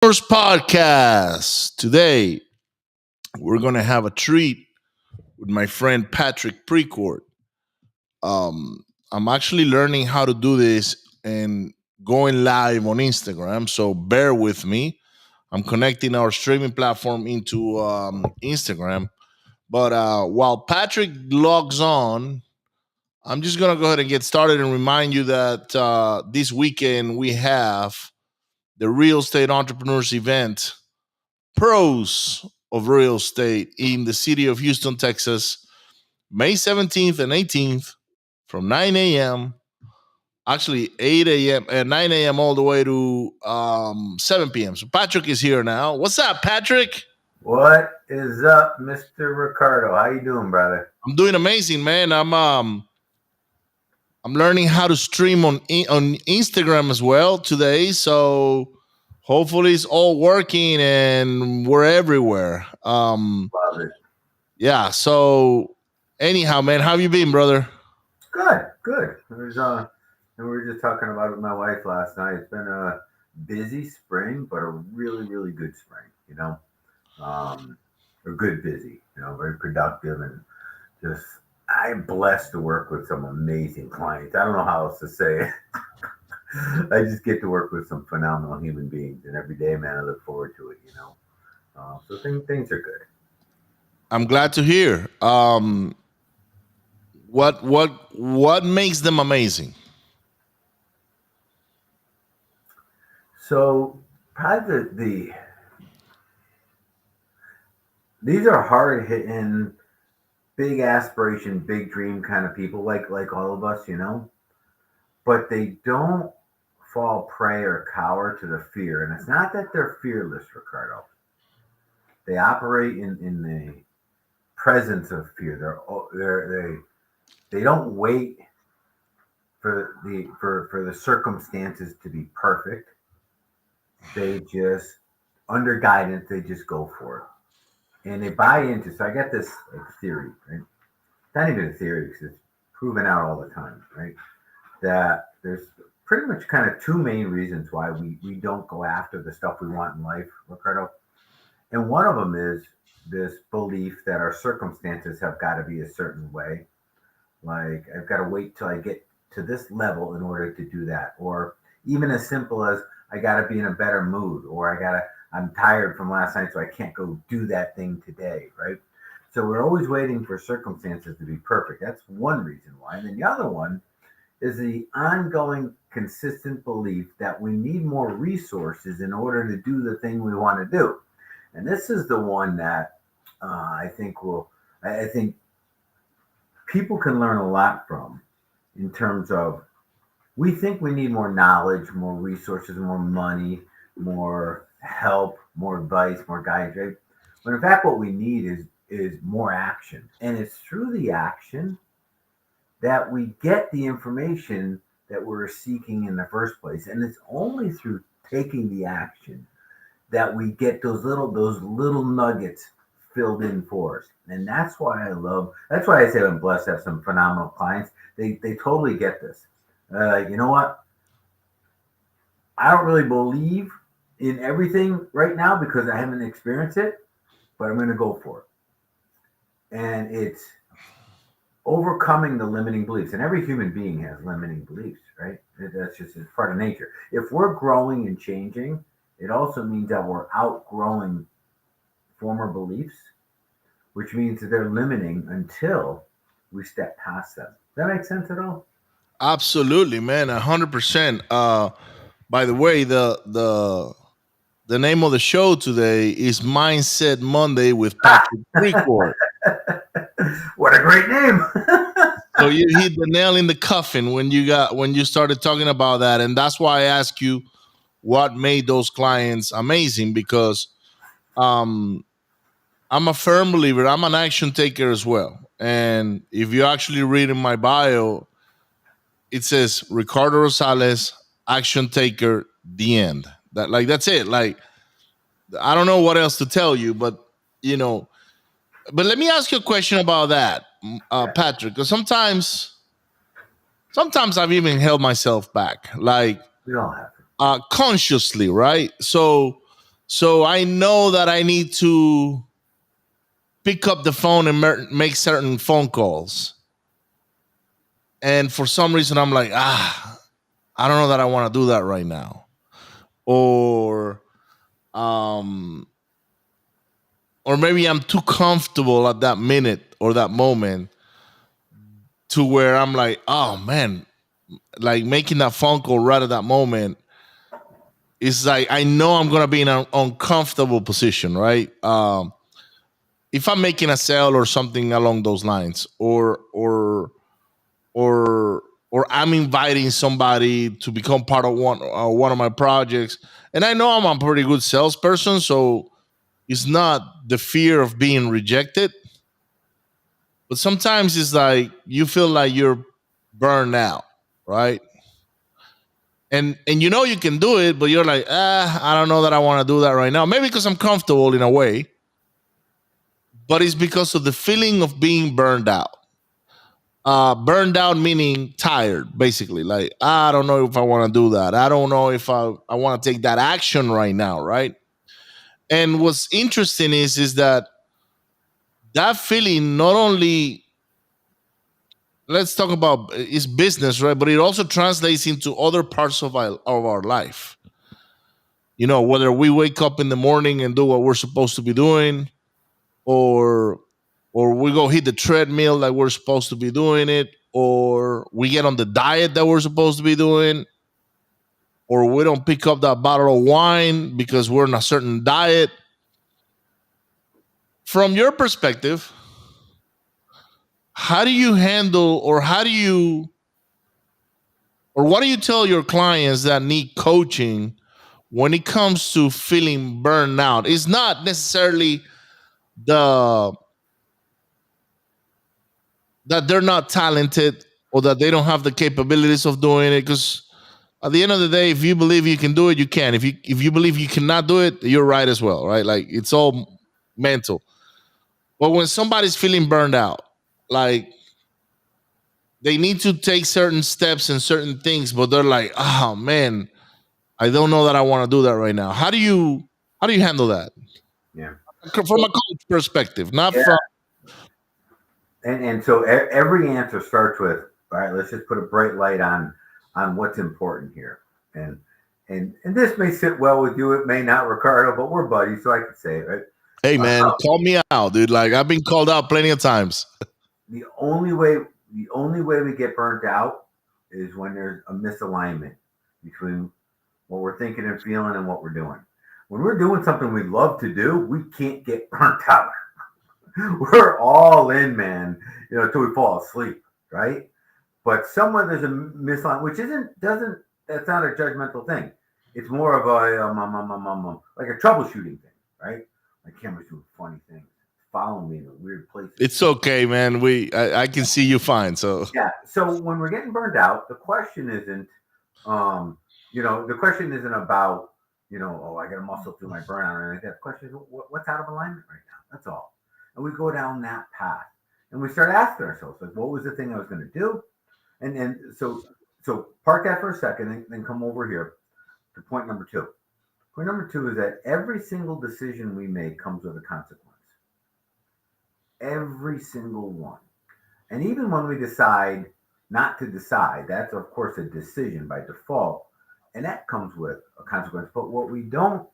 First podcast. Today, we're going to have a treat with my friend Patrick Precourt. I'm actually learning how to do this and going live on Instagram, so bear with me. I'm connecting our streaming platform into Instagram. But while Patrick logs on, I'm just going to go ahead and get started and remind you that this weekend we have the Real Estate Entrepreneurs event, Pros of Real Estate, in the city of Houston, Texas, May 17th and 18th from 9 a.m. Actually, 8 a.m. and 9 a.m. all the way to 7 p.m. So Patrick is here now. What's up, Patrick? What is up, Mr. Ricardo? How you doing, brother? I'm doing amazing, man. I'm learning how to stream on Instagram as well today. So hopefully it's all working and we're everywhere. Love it. Yeah. So anyhow, man, how have you been, brother? Good. And we were just talking about it with my wife last night. It's been a busy spring, but a really, really good spring. A good busy. Very productive and just. I'm blessed to work with some amazing clients. I don't know how else to say it. I just get to work with some phenomenal human beings, and every day, man, I look forward to it. So things are good. I'm glad to hear. What makes them amazing? So probably these are hard hitting, big aspiration, big dream kind of people, like all of us, but they don't fall prey or cower to the fear. And it's not that they're fearless, Ricardo. They operate in the presence of fear. They don't wait for the circumstances to be perfect. They just, under guidance, they just go for it, and they buy into. So I got this theory, right? It's not even a theory because it's proven out all the time, right? That there's pretty much kind of two main reasons why we don't go after the stuff we want in life, Ricardo. And one of them is this belief that our circumstances have got to be a certain way. Like, I've got to wait till I get to this level in order to do that. Or even as simple as I got to be in a better mood, or I'm tired from last night, so I can't go do that thing today, right? So we're always waiting for circumstances to be perfect. That's one reason why. And then the other one is the ongoing consistent belief that we need more resources in order to do the thing we want to do. And this is the one that I think people can learn a lot from, in terms of, we think we need more knowledge, more resources, more money, more help, more advice, more guidance, right? But in fact, what we need is more action. And it's through the action that we get the information that we're seeking in the first place. And it's only through taking the action that we get those little nuggets filled in for us. And that's why I say I'm blessed to have some phenomenal clients. They totally get this. You know what? I don't really believe in everything right now because I haven't experienced it, but I'm going to go for it. And it's overcoming the limiting beliefs. And every human being has limiting beliefs, right? That's just it's part of nature. If we're growing and changing, it also means that we're outgrowing former beliefs, which means that they're limiting until we step past them. Does that make sense at all? Absolutely, man. 100%. By the way, the name of the show today is Mindset Monday with Patrick Precourt. What a great name! So you hit the nail in the coffin when you started talking about that, and that's why I asked you what made those clients amazing, because I'm a firm believer. I'm an action taker as well, and if you actually read in my bio, it says Ricardo Rosales, action taker, the end. That's it. Like, I don't know what else to tell you, but you know. But let me ask you a question about that, Patrick, because sometimes I've even held myself back, like We all have to. consciously, right? So So I know that I need to pick up the phone and make certain phone calls. And for some reason, I'm like, I don't know that I want to do that right now. Or, um, or maybe I'm too comfortable at that minute or that moment to where I'm like, oh man, like making that phone call right at that moment is like I know I'm gonna be in an uncomfortable position, right? If I'm making a sale or something along those lines, or or I'm inviting somebody to become part of one of my projects, and I know I'm a pretty good salesperson, so it's not the fear of being rejected, but sometimes it's like you feel like you're burned out, right? And you know you can do it, but you're like, I don't know that I want to do that right now. Maybe because I'm comfortable in a way, but it's because of the feeling of being burned out. Burned out meaning tired, basically. Like, I don't know if I want to do that. I don't know if I want to take that action right now, right? And what's interesting is that that feeling not only, let's talk about is business, right? But it also translates into other parts of our life. You know, whether we wake up in the morning and do what we're supposed to be doing, or or we go hit the treadmill like we're supposed to be doing it, or we get on the diet that we're supposed to be doing, or we don't pick up that bottle of wine because we're on a certain diet. From your perspective, how do you handle, or how do you, or what do you tell your clients that need coaching when it comes to feeling burned out? It's not necessarily the that they're not talented or that they don't have the capabilities of doing it, because at the end of the day, if you believe you can do it, you can. If you believe you cannot do it, you're right as well, right? Like it's all mental. But when somebody's feeling burned out, like they need to take certain steps and certain things, but they're like, oh man, I don't know that I want to do that right now. How do you handle that Yeah. from a coach perspective, not Yeah. from. And so every answer starts with, all right, let's just put a bright light on what's important here. And and this may sit well with you, it may not, Ricardo, but we're buddies, so I can say it, right? Hey Uh, man, call me out, dude. Like I've been called out plenty of times. the only way the only way we get burnt out is when there's a misalignment between what we're thinking and feeling and what we're doing. When we're doing something we love to do, we can't get burnt out. We're all in, man, until we fall asleep, right? But somewhere there's a misalignment, which isn't doesn't that's not a judgmental thing. It's more of a like a troubleshooting thing, right? My camera's doing funny things, following me in weird places. It's okay, man. I can see you fine. So Yeah. So when we're getting burned out, um, the question isn't about, oh, I got to muscle through my burnout or anything. The question is, what's out of alignment right now? That's all. And we go down that path, and we start asking ourselves, like, what was the thing I was going to do? And so park that for a second, and then come over here to point number two. Point number two is that every single decision we make comes with a consequence. Every single one. And even when we decide not to decide, that's of course a decision by default, and that comes with a consequence. But what we don't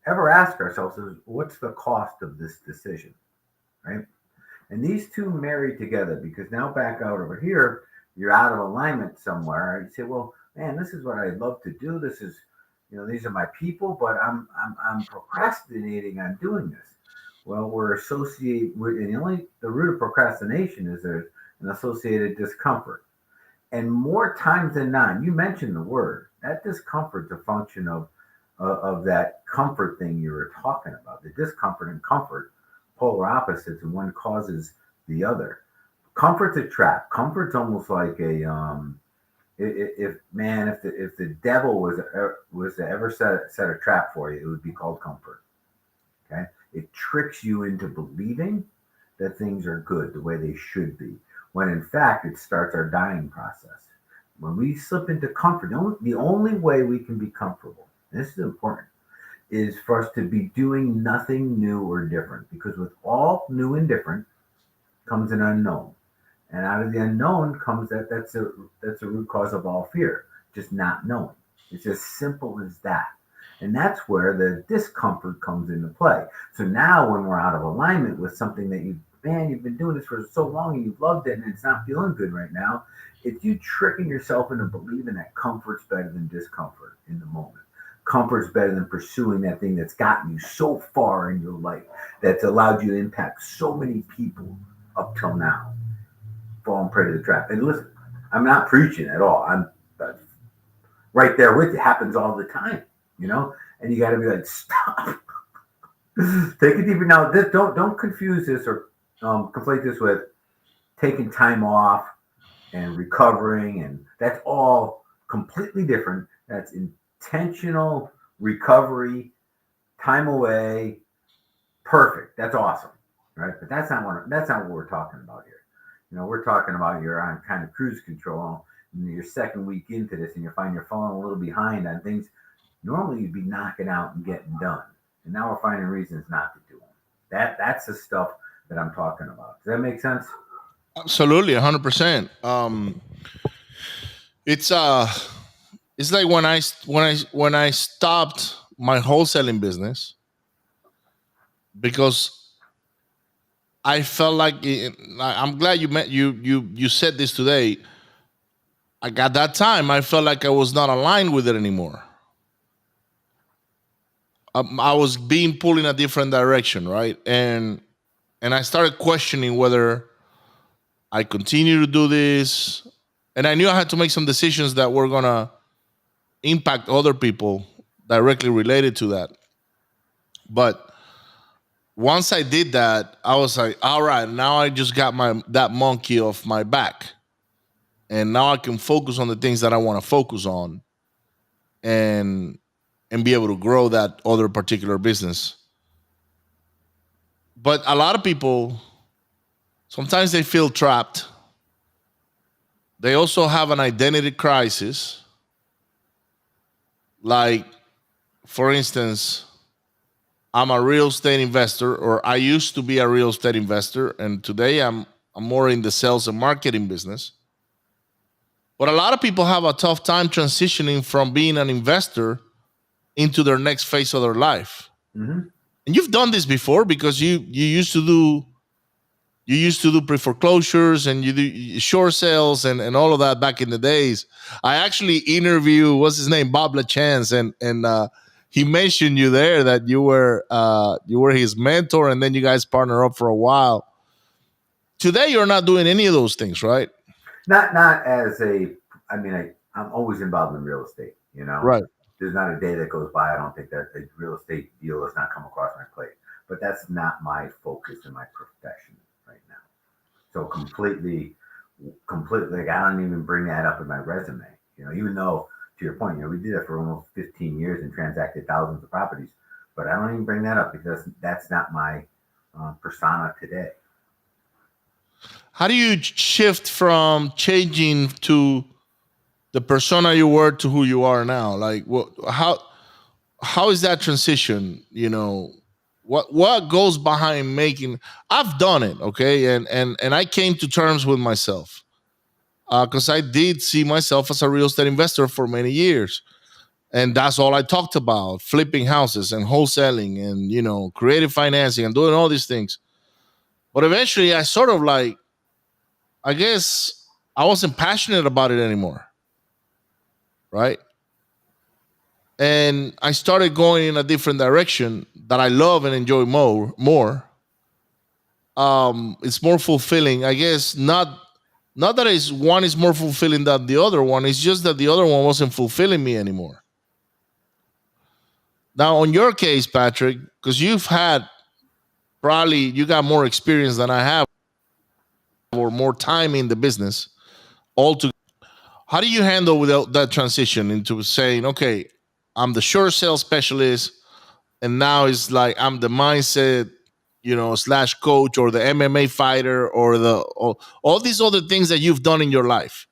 ever ask ourselves is, what's the cost of this decision, right? And these two marry together, because now back out over here, you're out of alignment somewhere. You say, well, man, this is what I love to do. This is, these are my people, but I'm procrastinating on doing this. Well, we're associated with, and the root of procrastination is there's an associated discomfort. And more times than not, you mentioned the word, that discomfort's a function of that comfort thing you were talking about. The discomfort and comfort, polar opposites, and one causes the other. Comfort's a trap. Comfort's almost like a if the devil was to ever set a trap for you, it would be called comfort. Okay, it tricks you into believing that things are good the way they should be, when in fact it starts our dying process. When we slip into comfort, the only way we can be comfortable, and this is important, is for us to be doing nothing new or different, because with all new and different comes an unknown. And out of the unknown comes that's a root cause of all fear, just not knowing. It's as simple as that. And that's where the discomfort comes into play. So now when we're out of alignment with something that you've been doing this for so long and you've loved it and it's not feeling good right now, it's you tricking yourself into believing that comfort's better than discomfort in the moment. Comfort's better than pursuing that thing that's gotten you so far in your life, that's allowed you to impact so many people up till now. Falling prey to the trap. And listen, I'm not preaching at all. I'm right there with you. It happens all the time, you know. And you got to be like, stop. Take a deeper. Now, don't confuse this or conflate this with taking time off and recovering, and that's all completely different. That's intentional recovery, time away, perfect. That's awesome, right? But that's not what we're talking about here. We're talking about you're on kind of cruise control, and your second week into this, and you find you're falling a little behind on things normally you'd be knocking out and getting done, and now we're finding reasons not to do them. That's the stuff that I'm talking about. Does that make sense? Absolutely, 100%. It's it's like when I stopped my wholesaling business because I felt like I'm glad you said this today. Like at that time, I felt like I was not aligned with it anymore. I was being pulled in a different direction, right? And I started questioning whether I continue to do this. And I knew I had to make some decisions that were gonna impact other people directly related to that. But once I did that, I was like, all right, now I just got my that monkey off my back. And now I can focus on the things that I want to focus on and be able to grow that other particular business. But a lot of people sometimes they feel trapped. They also have an identity crisis. Like, for instance, I'm a real estate investor, or I used to be a real estate investor, and today I'm more in the sales and marketing business. But a lot of people have a tough time transitioning from being an investor into their next phase of their life. Mm-hmm. And you've done this before because you used to do pre-foreclosures and you do short sales and all of that back in the days. I actually interviewed what's his name, Bob LaChance, and he mentioned you there that you were his mentor, and then you guys partner up for a while. Today you're not doing any of those things, right? Not as a. I mean, I'm always involved in real estate. Right. There's not a day that goes by I don't think that a real estate deal has not come across my plate. But that's not my focus in my profession right now. So completely, like, I don't even bring that up in my resume. Even though, to your point, we did it for almost 15 years and transacted thousands of properties. But I don't even bring that up because that's not my persona today. How do you shift from changing to the persona you were to who you are now? Like, how is that transition? What goes behind making? I've done it, okay, and I came to terms with myself because I did see myself as a real estate investor for many years, and that's all I talked about: flipping houses and wholesaling, and creative financing and doing all these things. But eventually, I sort of like, I guess, I wasn't passionate about it anymore, right? And I started going in a different direction that I love and enjoy more. It's more fulfilling, I guess. Not that it's one is more fulfilling than the other one. It's just that the other one wasn't fulfilling me anymore. Now, on your case, Patrick, because you got more experience than I have, or more time in the business altogether. How do you handle without that transition into saying, okay, I'm the short sales specialist, and now it's like I'm the mindset, slash coach, or the MMA fighter, or all these other things that you've done in your life?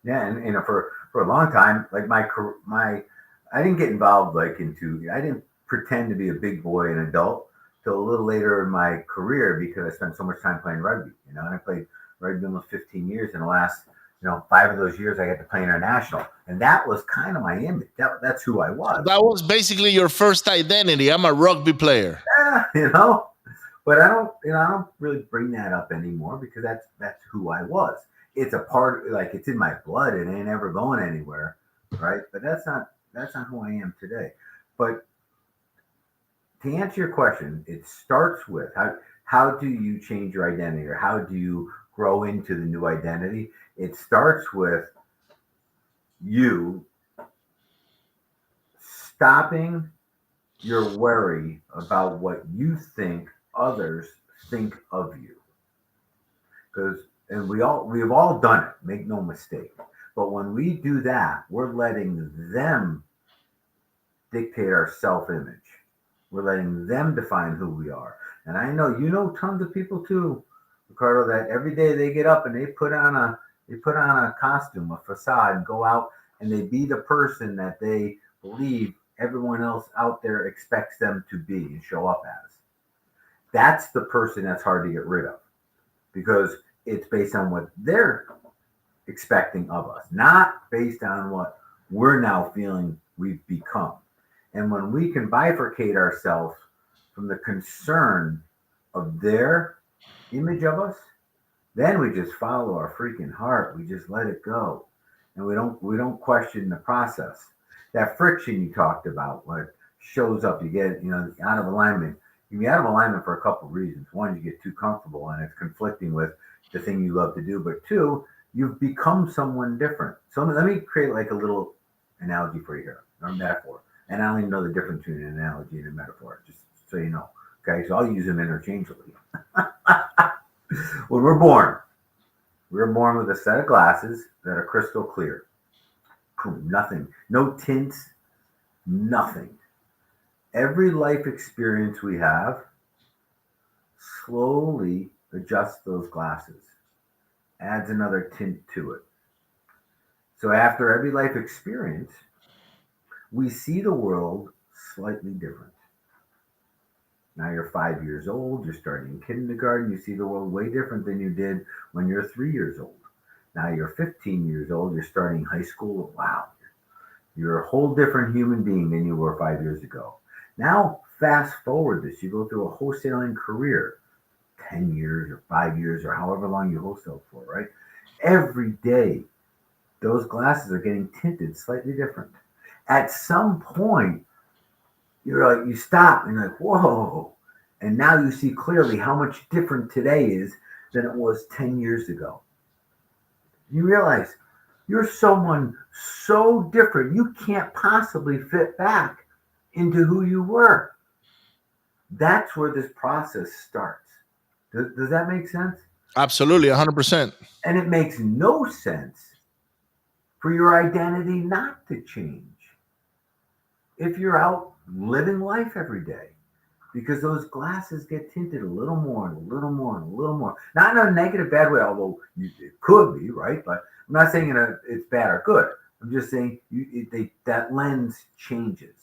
Yeah, and for a long time, like my I didn't get involved I didn't pretend to be a big boy and adult till a little later in my career because I spent so much time playing rugby, and I played rugby almost 15 years. In the last, 5 of those years, I got to play international. And that was kind of my image. That's who I So was, that was basically your first identity. I'm a rugby player. you know. But I don't really bring that up anymore because that's who I was. It's a part, like it's in my blood. It ain't ever going anywhere, right? But that's not who I am today. But to answer your question, it starts with how do you change your identity or how do you grow into the new identity? It starts with you stopping your worry about what you think others think of you. Because and we've all done it, make no mistake. But when we do that, we're letting them dictate our self-image. We're letting them define who we are. And I know you know tons of people too, Ricardo, that every day they get up and they put on a costume, a facade, and go out and they be the person that they believe everyone else out there expects them to be and show up as. That's the person that's hard to get rid of because it's based on what they're expecting of us, not based on what we're now feeling we've become. And when we can bifurcate ourselves from the concern of their image of us, then we just follow our freaking heart. We just let it go. And we don't question the process. That friction you talked about, what shows up, you get, out of alignment. You can be out of alignment for a couple of reasons. One, you get too comfortable and it's conflicting with the thing you love to do. But two, you've become someone different. So let me create like a little analogy for you here, or metaphor. And I don't even know the difference between an analogy and a metaphor, just so you know. Okay, so I'll use them interchangeably. When we're born with a set of glasses that are crystal clear. Boom, nothing, no tints, nothing. Every life experience we have slowly adjusts those glasses, adds another tint to it. So after every life experience, we see the world slightly different. Now you're 5 years old, you're starting kindergarten, you see the world way different than you did when you're 3 years old. Now you're 15 years old, you're starting high school. Wow, you're a whole different human being than you were 5 years ago. Now, fast forward this, you go through a wholesaling career, 10 years or 5 years or however long you wholesale for, right? Every day, those glasses are getting tinted slightly different. At some point, you're like, you stop and you're like, whoa. And now you see clearly how much different today is than it was 10 years ago. You realize you're someone so different, you can't possibly fit back into who you were. That's where this process starts. Does that make sense? Absolutely, 100%. And it makes no sense for your identity not to change if you're out living life every day because those glasses get tinted a little more and a little more and a little more. Not in a negative, bad way, although it could be, right? But I'm not saying it's bad or good. I'm just saying that lens changes.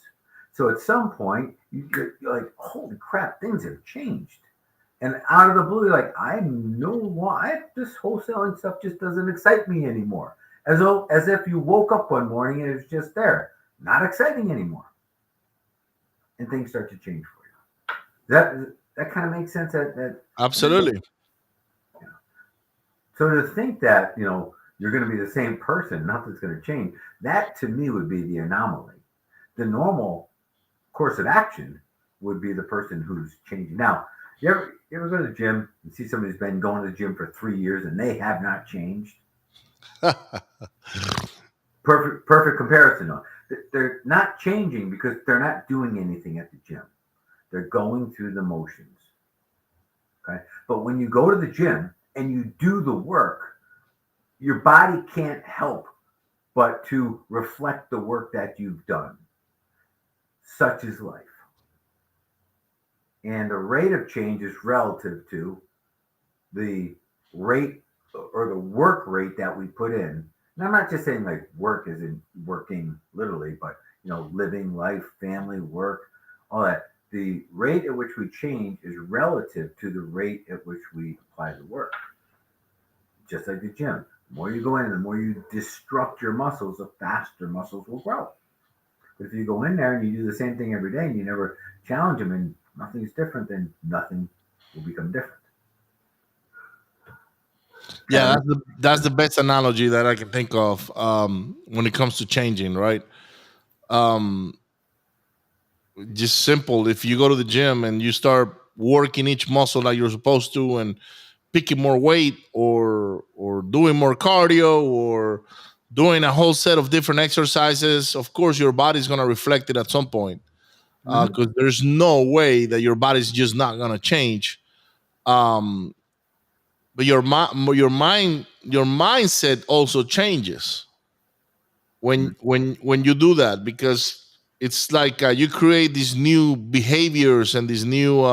So at some point, you're like, holy crap, things have changed. And out of the blue, you're like, I know why this wholesaling stuff just doesn't excite me anymore. As if you woke up one morning and it's just there, not exciting anymore, and things start to change for you. That kind of makes sense. Absolutely. Yeah. So to think that you're going to be the same person, nothing's going to change. That to me would be the anomaly. The normal course of action would be the person who's changing. Now, you ever go to the gym and see somebody who's been going to the gym for 3 years and they have not changed? Perfect comparison. Though. They're not changing because they're not doing anything at the gym. They're going through the motions. Okay. But when you go to the gym and you do the work, your body can't help but to reflect the work that you've done. Such is life. And the rate of change is relative to the rate or the work rate that we put in. And I'm not just saying like work isn't working literally, but living life, family, work, all that. The rate at which we change is relative to the rate at which we apply the work. Just like the gym. The more you go in, the more you destruct your muscles, the faster muscles will grow. But if you go in there and you do the same thing every day and you never challenge them and nothing's different, then nothing will become different. Yeah, Having that's the best analogy that I can think of when it comes to changing, right? Um, just simple. If you go to the gym and you start working each muscle like you're supposed to, and picking more weight, or doing more cardio, or doing a whole set of different exercises, of course your body's going to reflect it at some point, Mhm. because there's no way that your body's just not going to change. um but your mindset also changes when you do that, because it's like you create these new behaviors and these new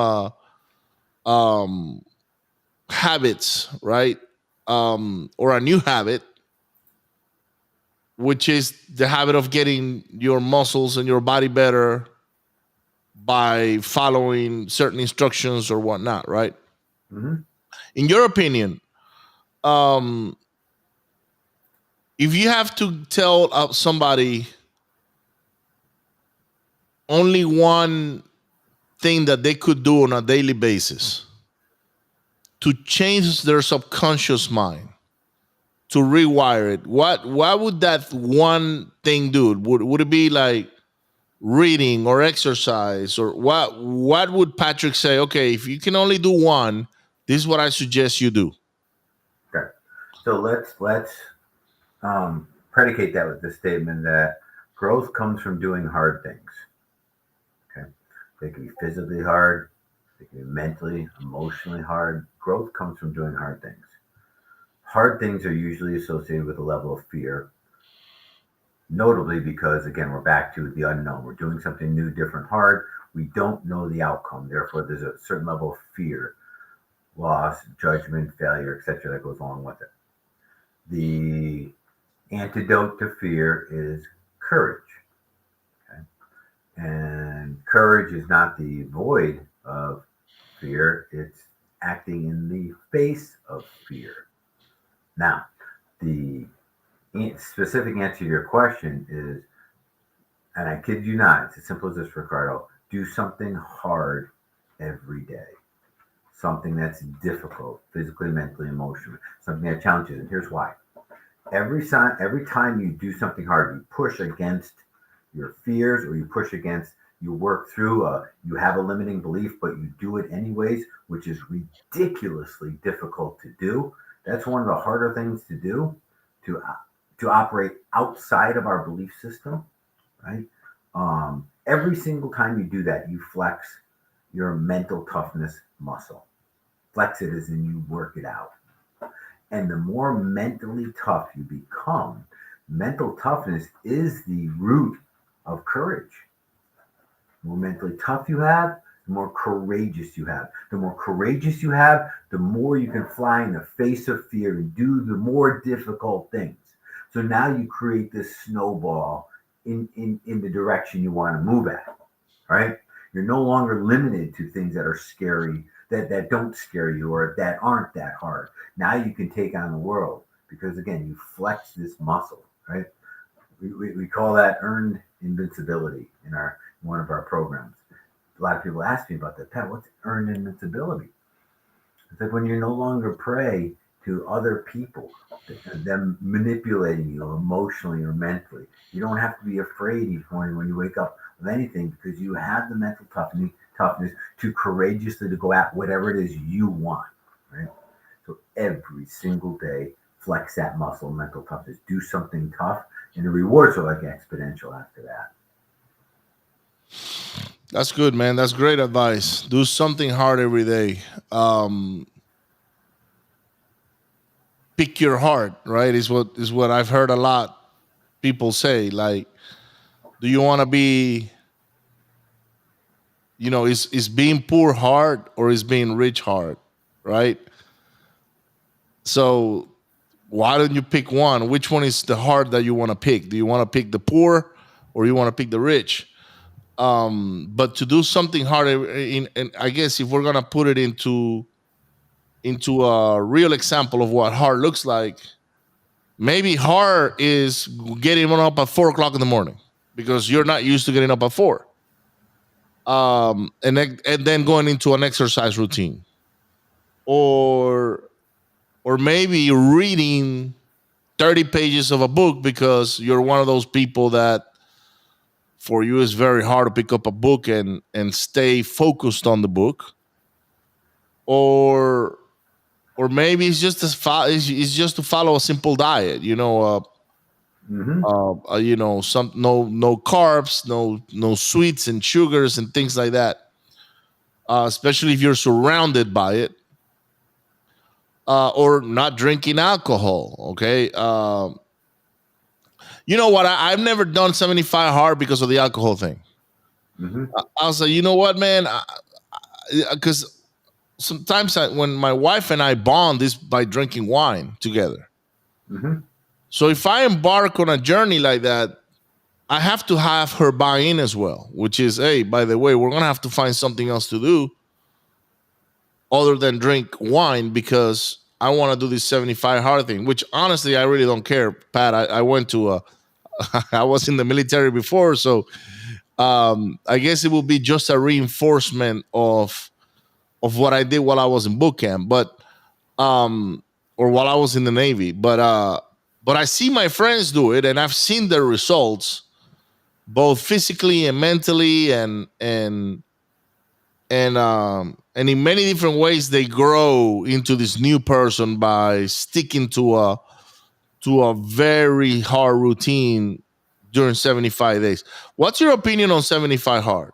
um habits, right? Or a new habit, which is the habit of getting your muscles and your body better by following certain instructions or whatnot, right? Mhm. In your opinion, um, if you have to tell somebody only one thing that they could do on a daily basis to change their subconscious mind, to rewire it, what would that one thing do? Would it be like reading or exercise, or what would Patrick say? Okay, if you can only do one, this is what I suggest you do. Okay. So let's predicate that with the statement that growth comes from doing hard things. Okay. They can be physically hard, they can be mentally, emotionally hard. Growth comes from doing hard things. Hard things are usually associated with a level of fear, notably because, again, we're back to the unknown. We're doing something new, different, hard. We don't know the outcome. Therefore, there's a certain level of fear, loss, judgment, failure, etc., that goes along with it. The antidote to fear is courage. Okay? And courage is not the void of fear, it's acting in the face of fear. Now, the specific answer to your question is, and I kid you not, it's as simple as this, Ricardo: do something hard every day. Something that's difficult, physically, mentally, emotionally, something that challenges. And here's why. Every time you do something hard, you push against your fears, or you push against, you work through, you have a limiting belief, but you do it anyways, which is ridiculously difficult to do. That's one of the harder things to do, to to operate outside of our belief system, right? Every single time you do that, you flex your mental toughness muscle. Flex it as in you work it out. And the more mentally tough you become, mental toughness is the root of courage. The more mentally tough you have, the more courageous you have. The more courageous you have, the more you can fly in the face of fear and do the more difficult things. So now you create this snowball in the direction you want to move at, right? You're no longer limited to things that are scary, that don't scare you, or that aren't that hard. Now you can take on the world because, again, you flex this muscle, right? We call that earned invincibility in one of our programs. A lot of people ask me about that. Pat, what's earned invincibility? It's like when you're no longer prey to other people, them manipulating you emotionally or mentally. You don't have to be afraid each morning when you wake up of anything, because you have the mental toughness to courageously to go at whatever it is you want. Right. So every single day, flex that muscle, mental toughness. Do something tough, and the rewards are like exponential after that. That's good, man. That's great advice. Do something hard every day. um Pick your heart, right? Is what I've heard a lot people say. Like, do you want to be, is being poor hard, or is being rich hard, right? So why don't you pick one? Which one is the heart that you want to pick? Do you want to pick the poor, or you want to pick the rich. But to do something hard, in I guess if we're gonna put it into a real example of what hard looks like, maybe hard is getting up at 4 o'clock in the morning because you're not used to getting up at four. And then going into an exercise routine, or maybe reading 30 pages of a book because you're one of those people that for you it's very hard to pick up a book and stay focused on the book, or maybe it's just it's just to follow a simple diet, Mm-hmm. some no carbs, no sweets and sugars and things like that, especially if you're surrounded by it, or not drinking alcohol. Okay. You know what? I've never done 75 hard because of the alcohol thing. Mm-hmm. I was like, you know what, man? Because sometimes when my wife and I bond is by drinking wine together. Mm-hmm. So if I embark on a journey like that, I have to have her buy in as well, which is, hey, by the way, we're going to have to find something else to do other than drink wine because I want to do this 75 hard thing, which honestly, I really don't care, Pat. I went to I was in the military before. So I guess it will be just a reinforcement of what I did while I was in boot camp, um, or while I was in the Navy. But I see my friends do it, and I've seen the results, both physically and mentally, and in many different ways. They grow into this new person by sticking to a very hard routine during 75 days. What's your opinion on 75 hard?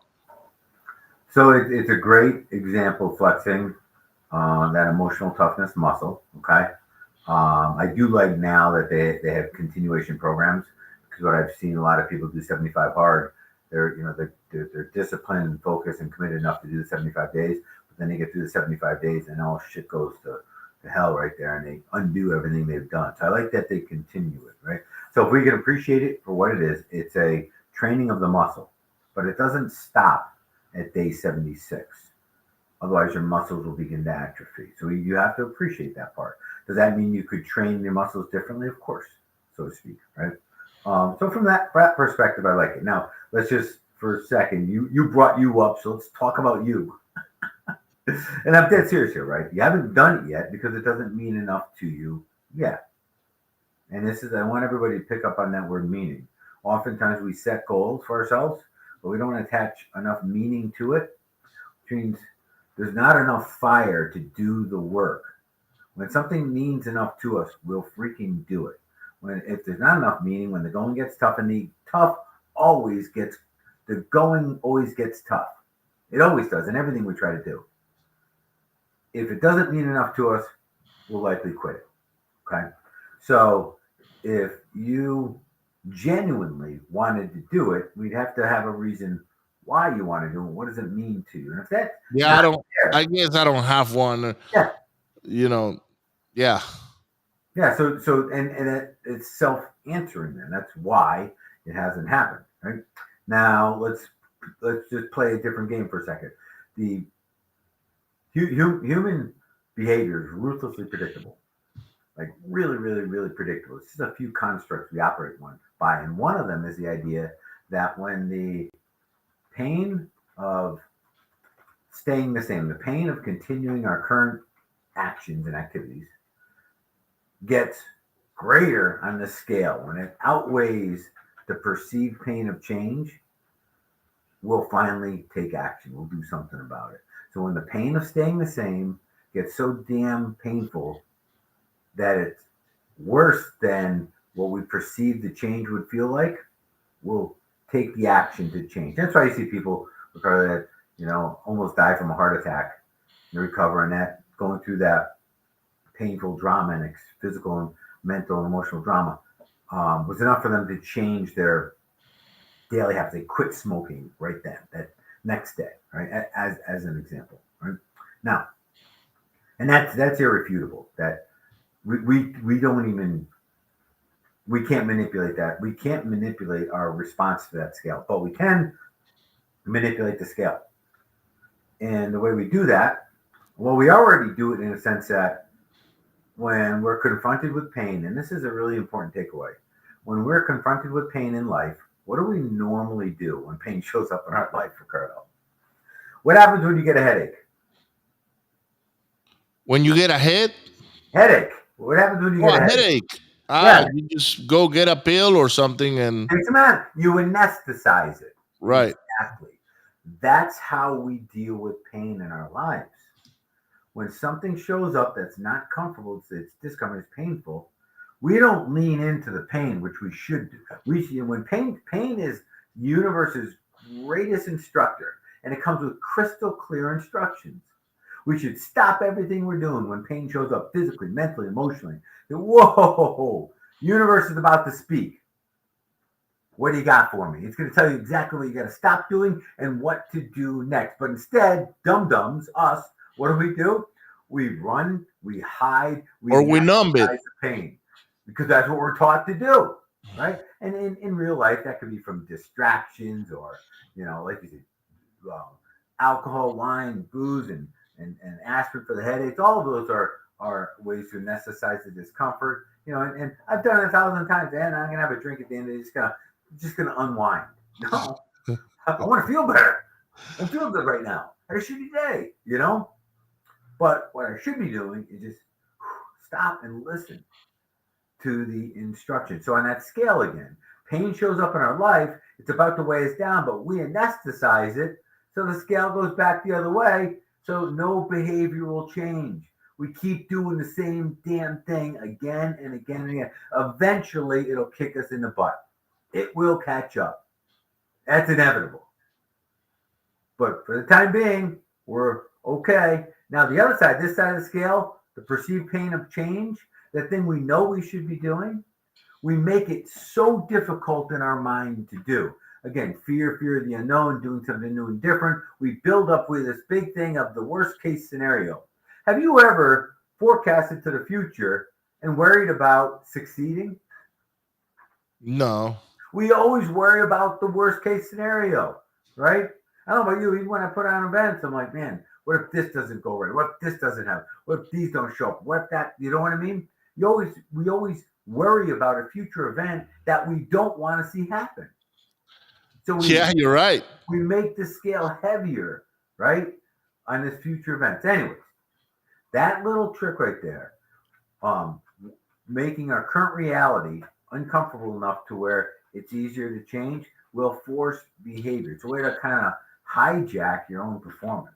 So it's a great example of flexing that emotional toughness muscle. Okay. I do like now that they have continuation programs because what I've seen a lot of people do 75 hard. They're disciplined and focused and committed enough to do the 75 days, but then they get through the 75 days and all shit goes to hell right there and they undo everything they've done. So I like that they continue it, right? So if we can appreciate it for what it is, it's a training of the muscle, but it doesn't stop at day 76. Otherwise, your muscles will begin to atrophy. So you have to appreciate that part. Does that mean you could train your muscles differently? Of course, so to speak, right? So from that perspective, I like it. Now, let's just for a second, you brought you up, so let's talk about you. And I'm dead serious here, right? You haven't done it yet because it doesn't mean enough to you yet. And this is, I want everybody to pick up on that word meaning. Oftentimes we set goals for ourselves, but we don't attach enough meaning to it, which means there's not enough fire to do the work. When something means enough to us, we'll freaking do it. When if there's not enough meaning, when the going gets tough, and the going always gets tough. It always does in everything we try to do. If it doesn't mean enough to us, we'll likely quit it. Okay. So if you genuinely wanted to do it, we'd have to have a reason why you want to do it. What does it mean to you? And if that's Yeah, not I there, guess I don't have one. yeah, You know, yeah. yeah. It's self answering. Then that's why it hasn't happened. Right now, let's just play a different game for a second. The human behavior is ruthlessly predictable, like really, really, really predictable. It's just a few constructs we operate by, and one of them is the idea that when the pain of staying the same, the pain of continuing our current actions and activities gets greater on the scale, when it outweighs the perceived pain of change, we'll finally take action. We'll do something about it. So when the pain of staying the same gets so damn painful that it's worse than what we perceive the change would feel like, we'll take the action to change. That's why you see people that almost die from a heart attack and recover, and that going through that painful drama and physical and mental and emotional drama was enough for them to change their daily habits. They quit smoking right then, that next day, right? As an example, right? Now, and that's irrefutable. That we don't even We can't manipulate that. We can't manipulate our response to that scale, but we can manipulate the scale. And the way we do that, well, we already do it in a sense that when we're confronted with pain, and this is a really important takeaway, when we're confronted with pain in life, what do we normally do when pain shows up in our life, Ricardo? What happens when you get a headache? When you get a Headache. What happens when you get a headache? headache, Yeah, you just go get a pill or something, and takes a minute. You anesthetize it. right. Exactly. That's how we deal with pain in our lives. When something shows up that's not comfortable, it's discomfort, it's painful, we don't lean into the pain, which we should do. When pain is the universe's greatest instructor, and it comes with crystal clear instructions. We should stop everything we're doing when pain shows up physically, mentally, emotionally. Whoa, universe is about to speak. What do you got for me? It's going to tell you exactly what you got to stop doing and what to do next. But instead, dum-dums, us, what do? We run, we hide, we Or we numb it. anesthetize the pain because that's what we're taught to do, right? And in real life, that could be from distractions or, like you said, alcohol, wine, booze, and aspirin for the headaches. All of those are ways to anesthetize the discomfort. And I've done it 1,000 times, and I'm gonna have a drink at the end of it, just gonna unwind. No, I want to feel better. I feel good right now. I had a shitty day. But what I should be doing is just stop and listen to the instruction. So on that scale again, pain shows up in our life. It's about to weigh us down, but we anesthetize it. So the scale goes back the other way. So no behavioral change. We keep doing the same damn thing again and again and again. Eventually, it'll kick us in the butt. It will catch up. That's inevitable. But for the time being, we're okay. Now, the other side, this side of the scale, the perceived pain of change, the thing we know we should be doing, we make it so difficult in our mind to do. Again, fear of the unknown, doing something new and different. We build up with this big thing of the worst case scenario. Have you ever forecasted to the future and worried about succeeding? No. We always worry about the worst case scenario, right? I don't know about you. Even when I put on events, I'm like, man, what if this doesn't go right? What if this doesn't happen? What if these don't show up? What if that? You know what I mean? We always worry about a future event that we don't want to see happen. So You're right. we make the scale heavier, right, on this future events. Anyways, that little trick right there, um, making our current reality uncomfortable enough to where it's easier to change, will force behavior. It's a way to kind of hijack your own performance.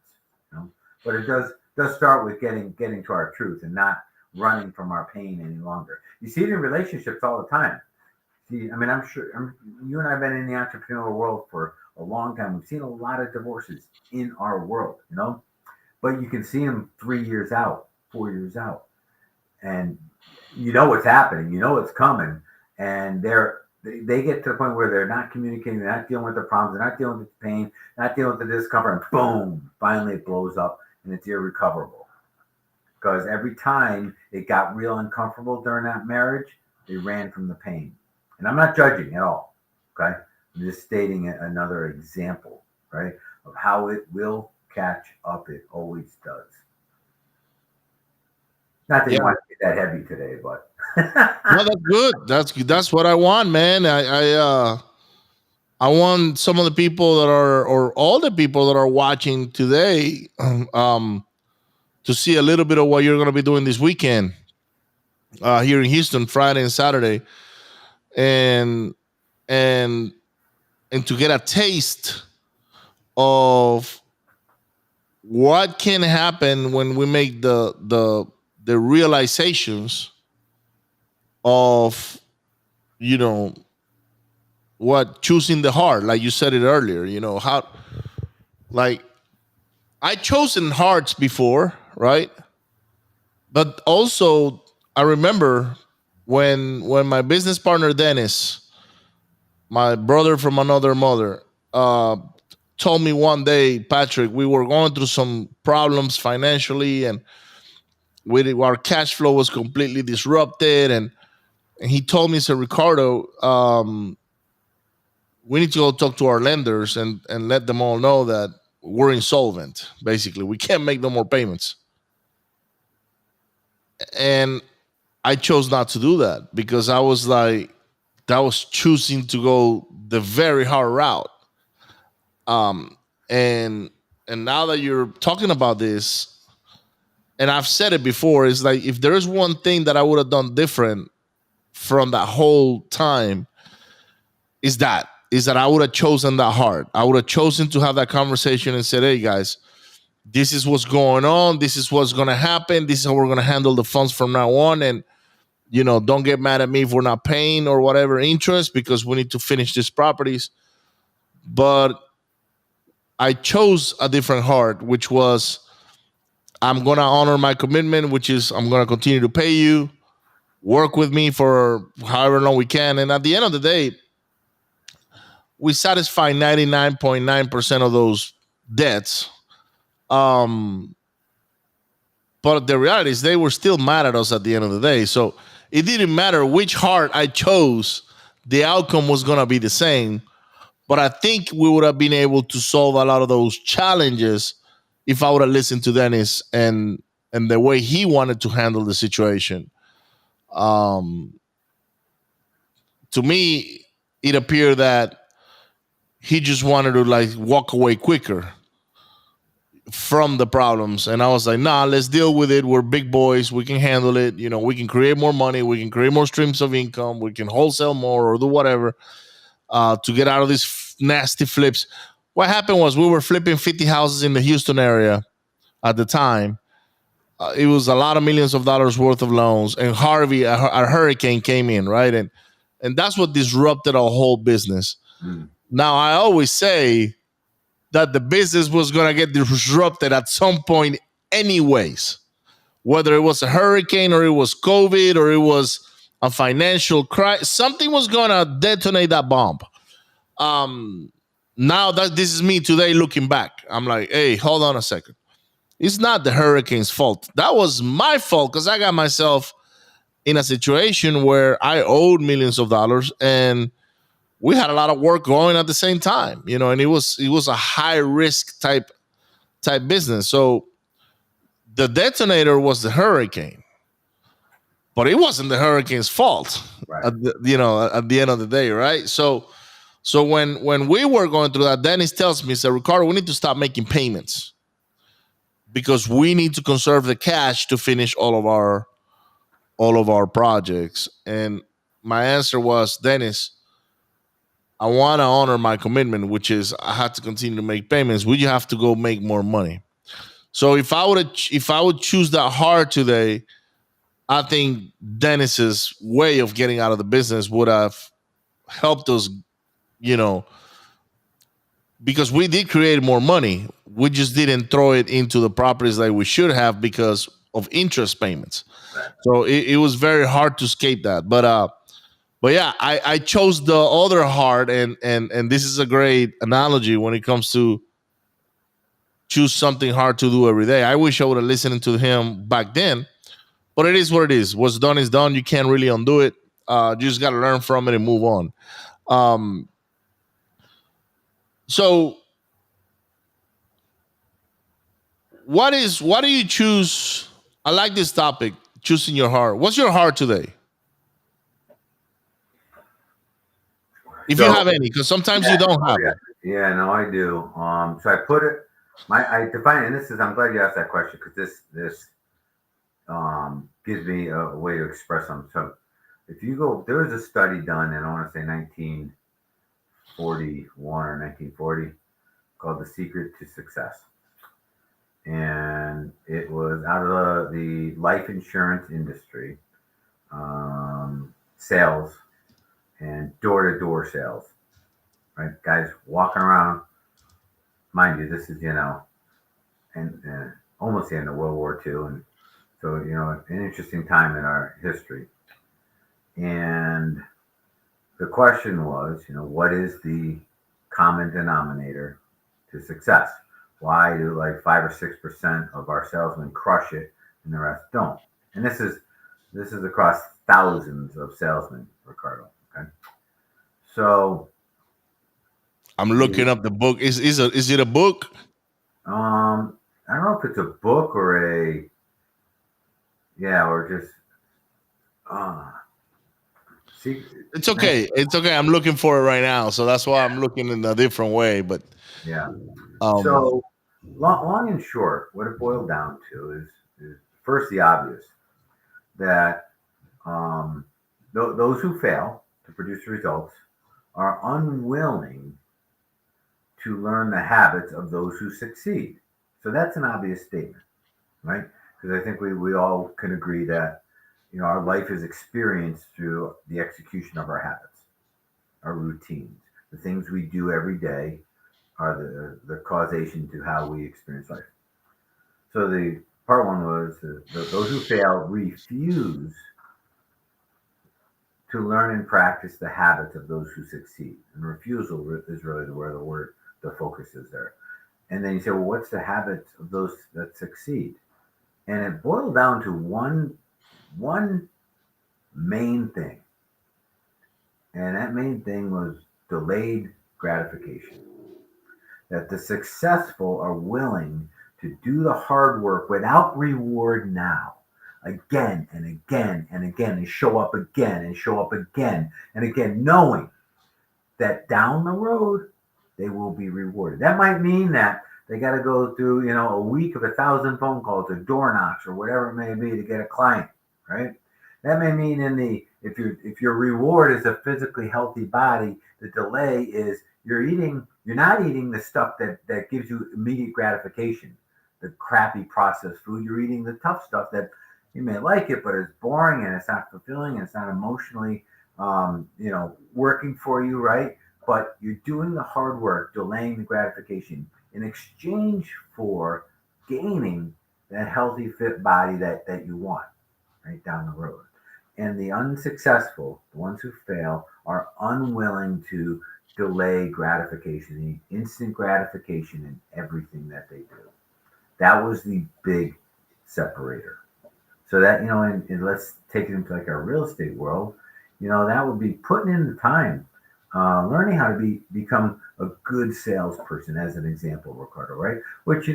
But it does start with getting to our truth and not running from our pain any longer. You see it in relationships all the time. See, I mean, I'm sure you and I have been in the entrepreneurial world for a long time. We've seen a lot of divorces in our world, but you can see them 3 years out, 4 years out, and you know what's happening, you know what's coming, and they get to the point where they're not communicating, they're not dealing with their problems, they're not dealing with the pain, not dealing with the discomfort, and boom, finally it blows up and it's irrecoverable. Because every time it got real uncomfortable during that marriage, they ran from the pain. And I'm not judging at all. Okay. I'm just stating another example, right, of how it will catch up. It always does. Not that you want to get that heavy today, but No, that's good. That's what I want, man. I want some of the people that are, or all the people that are watching today, to see a little bit of what you're going to be doing this weekend here in Houston, Friday and Saturday, and and and to get a taste of what can happen when we make the realizations of, you know what, choosing the heart, like you said it earlier. How, like, I chosen hearts before, right? But also I remember when my business partner Dennis, my brother from another mother, uh told me one day, Patrick, we were going through some problems financially, and our cash flow was completely disrupted, and And he told me, "Sir Ricardo, we need to go talk to our lenders and let them all know that we're insolvent. Basically, we can't make no more payments." And I chose not to do that because I was like, that was choosing to go the very hard route. Um, and and now that you're talking about this, and I've said it before, it's like if there is one thing that I would have done different from that whole time, is that I would have chosen that hard. I would have chosen to have that conversation and said, "Hey guys, this is what's going on. This is what's going to happen. This is how we're going to handle the funds from now on. And don't get mad at me if we're not paying or whatever interest because we need to finish these properties." But I chose a different heart, which was I'm going to honor my commitment, which is I'm going to continue to pay you, work with me for however long we can. And at the end of the day, we satisfy 99.9% of those debts. Um, but the reality is they were still mad at us at the end of the day. So it didn't matter which heart I chose, the outcome was going to be the same. But I think we would have been able to solve a lot of those challenges if I would have listened to Dennis and the way he wanted to handle the situation. Um, to me, it appeared that he just wanted to like walk away quicker from the problems. And I was like, nah, let's deal with it. We're big boys. We can handle it. We can create more money. We can create more streams of income. We can wholesale more or do whatever to get out of these nasty flips. What happened was we were flipping 50 houses in the Houston area at the time. It was a lot of millions of dollars worth of loans. And Harvey, a hurricane came in, right? And that's what disrupted our whole business. Mm. Now, I always say that the business was going to get disrupted at some point anyways, whether it was a hurricane or it was COVID or it was a financial crisis, something was going to detonate that bomb. Um, Now that this is me today looking back, I'm like, hey, hold on a second. It's not the hurricane's fault. That was my fault because I got myself in a situation where I owed millions of dollars and we had a lot of work going at the same time, and it was a high risk type business. So the detonator was the hurricane, but it wasn't the hurricane's fault Right. at the end of the day, right? So when we were going through that, Dennis tells me, he said, Ricardo, we need to stop making payments because we need to conserve the cash to finish all of our projects. And my answer was, Dennis, I want to honor my commitment, which is I had to continue to make payments. We have to go make more money. So if I would choose that hard today, I think Dennis's way of getting out of the business would have helped us, you know, because we did create more money. We just didn't throw it into the properties like we should have because of interest payments. Right. So it was very hard to escape that. But yeah, I chose the other hard, and this is a great analogy when it comes to choose something hard to do every day. I wish I would have listened to him back then, but it is what it is. What's done is done. You can't really undo it. You just got to learn from it and move on. Um, so what do you choose? I like this topic, choosing your heart. What's your heart today? If you So have any, because sometimes you yeah, don't oh have yeah, it. yeah, no, I do. So I put it. I define it, and this is. I'm glad you asked that question because this gives me a way to express something. So if you go, there was a study done in I want to say 1941 or 1940 called "The Secret to Success," and it was out of the life insurance industry, sales and door to door sales. Right, guys walking around. Mind you, this is and almost the end of World War II, and so an interesting time in our history. And the question was, what is the common denominator to success? Why do like 5 or 6% of our salesmen crush it and the rest don't? And this is across thousands of salesmen, Ricardo. Okay, so I'm the looking up the book. Is it a book? I don't know if it's a book or a yeah or just uh see It's man, okay. It's okay. I'm looking for it right now, so that's why I'm looking in a different way. But yeah. um, So long and short, what it boiled down to is first the obvious that those who fail to produce results are unwilling to learn the habits of those who succeed. So that's an obvious statement, right? Because I think we all can agree that our life is experienced through the execution of our habits, our routines, the things we do every day are the causation to how we experience life. So the part one was those who fail refuse to learn and practice the habits of those who succeed. And refusal is really where the focus is there. And then you say, well, what's the habits of those that succeed? And it boiled down to one main thing, and that main thing was delayed gratification. That the successful are willing to do the hard work without reward now, again and again and again, and show up again and show up again and again, knowing that down the road they will be rewarded. That might mean that they got to go through, a week of 1,000 phone calls or door knocks or whatever it may be to get a client, right? That may mean if your reward is a physically healthy body, the delay is you're not eating the stuff that gives you immediate gratification, the crappy processed food. You're eating the tough stuff that you may like it, but it's boring and it's not fulfilling and it's not emotionally working for you, right? But you're doing the hard work, delaying the gratification in exchange for gaining that healthy, fit body that you want right down the road. And the unsuccessful, the ones who fail, are unwilling to delay gratification, the instant gratification in everything that they do. That was the big separator. So that, and let's take it into like our real estate world, that would be putting in the time, learning how to become a good salesperson, as an example, Ricardo, right? Which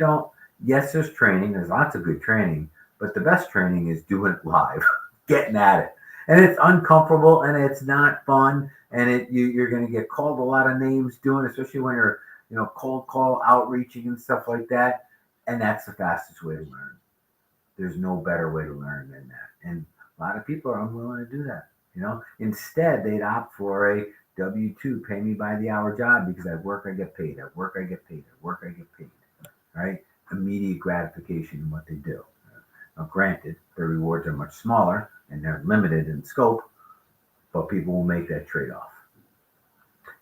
yes, there's training, there's lots of good training, but the best training is doing it live, getting at it. And it's uncomfortable and it's not fun. And you're going to get called a lot of names doing, especially when you're, cold call outreaching and stuff like that. And that's the fastest way to learn. There's no better way to learn than that. And a lot of people are unwilling to do that. Instead, they'd opt for a W-2, pay me by the hour job because I work, I get paid. I work, I get paid. I work, I get paid. Right? Immediate gratification in what they do. Now, granted, the rewards are much smaller and they're limited in scope, but people will make that trade-off.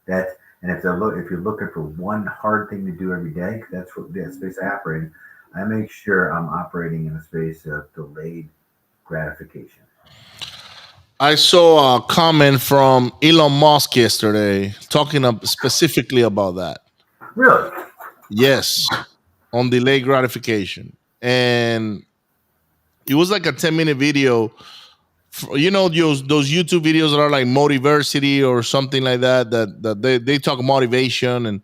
And if you're looking for one hard thing to do every day, 'cause that's what the space I operate in, I make sure I'm operating in a space of delayed gratification. I saw a comment from Elon Musk yesterday talking specifically about that. Really? Yes, on delayed gratification, and it was like a 10-minute video. Those YouTube videos that are like Motiversity or something like that. That they talk motivation, and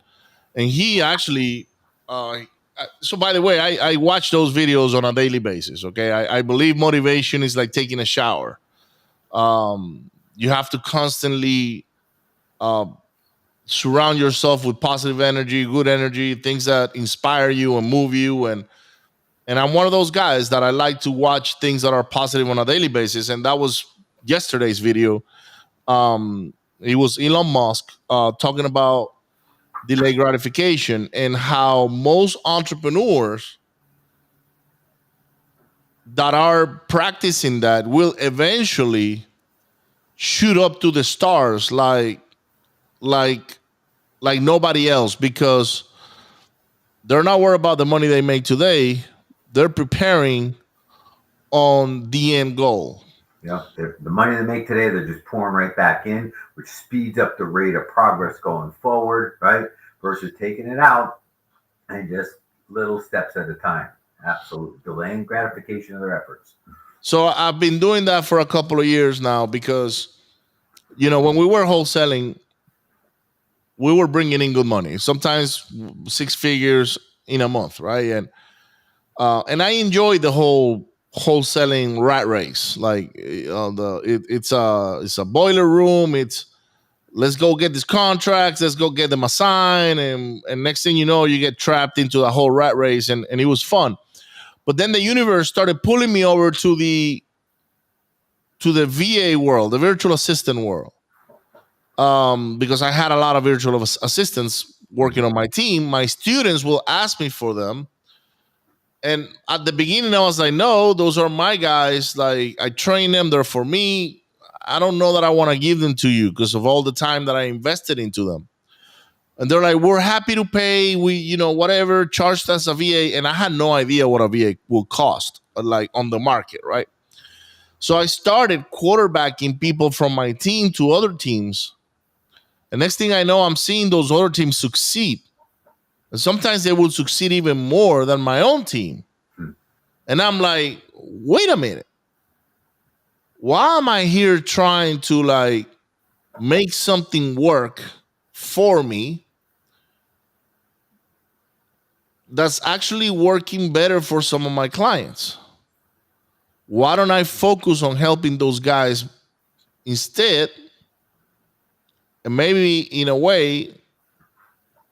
he actually. So by the way, I watch those videos on a daily basis. Okay, I believe motivation is like taking a shower. You have to constantly uh, surround yourself with positive energy, good energy, things that inspire you and move you. And I'm one of those guys that I like to watch things that are positive on a daily basis. And that was yesterday's video. It was Elon Musk talking about delayed gratification and how most entrepreneurs that are practicing that will eventually shoot up to the stars like like nobody else because they're not worried about the money they make today. They're preparing on the end goal. The money they make today, they're just pouring right back in, which speeds up the rate of progress going forward, right? Versus taking it out and just little steps at a time. Absolutely. Delaying gratification of their efforts. So I've been doing that for a couple of years now because when we were wholesaling, we were bringing in good money. Sometimes six figures in a month, right? And I enjoy the whole wholesaling rat race. Like it's a boiler room. It's let's go get these contracts. Let's go get them assigned, and next thing you know, you get trapped into the whole rat race, and it was fun. But then the universe started pulling me over to the VA world, the virtual assistant world, because I had a lot of virtual assistants working on my team. My students will ask me for them. And at the beginning, I was like, no, those are my guys. Like, I train them, they're for me. I don't know that I want to give them to you because of all the time that I invested into them. And they're like, we're happy to pay. Whatever, charged us a VA. And I had no idea what a VA will cost, like on the market, right? So I started quarterbacking people from my team to other teams. And next thing I know, I'm seeing those other teams succeed. And sometimes they will succeed even more than my own team. Hmm. And I'm like, wait a minute. Why am I here trying to like make something work for me that's actually working better for some of my clients? Why don't I focus on helping those guys instead? And maybe in a way,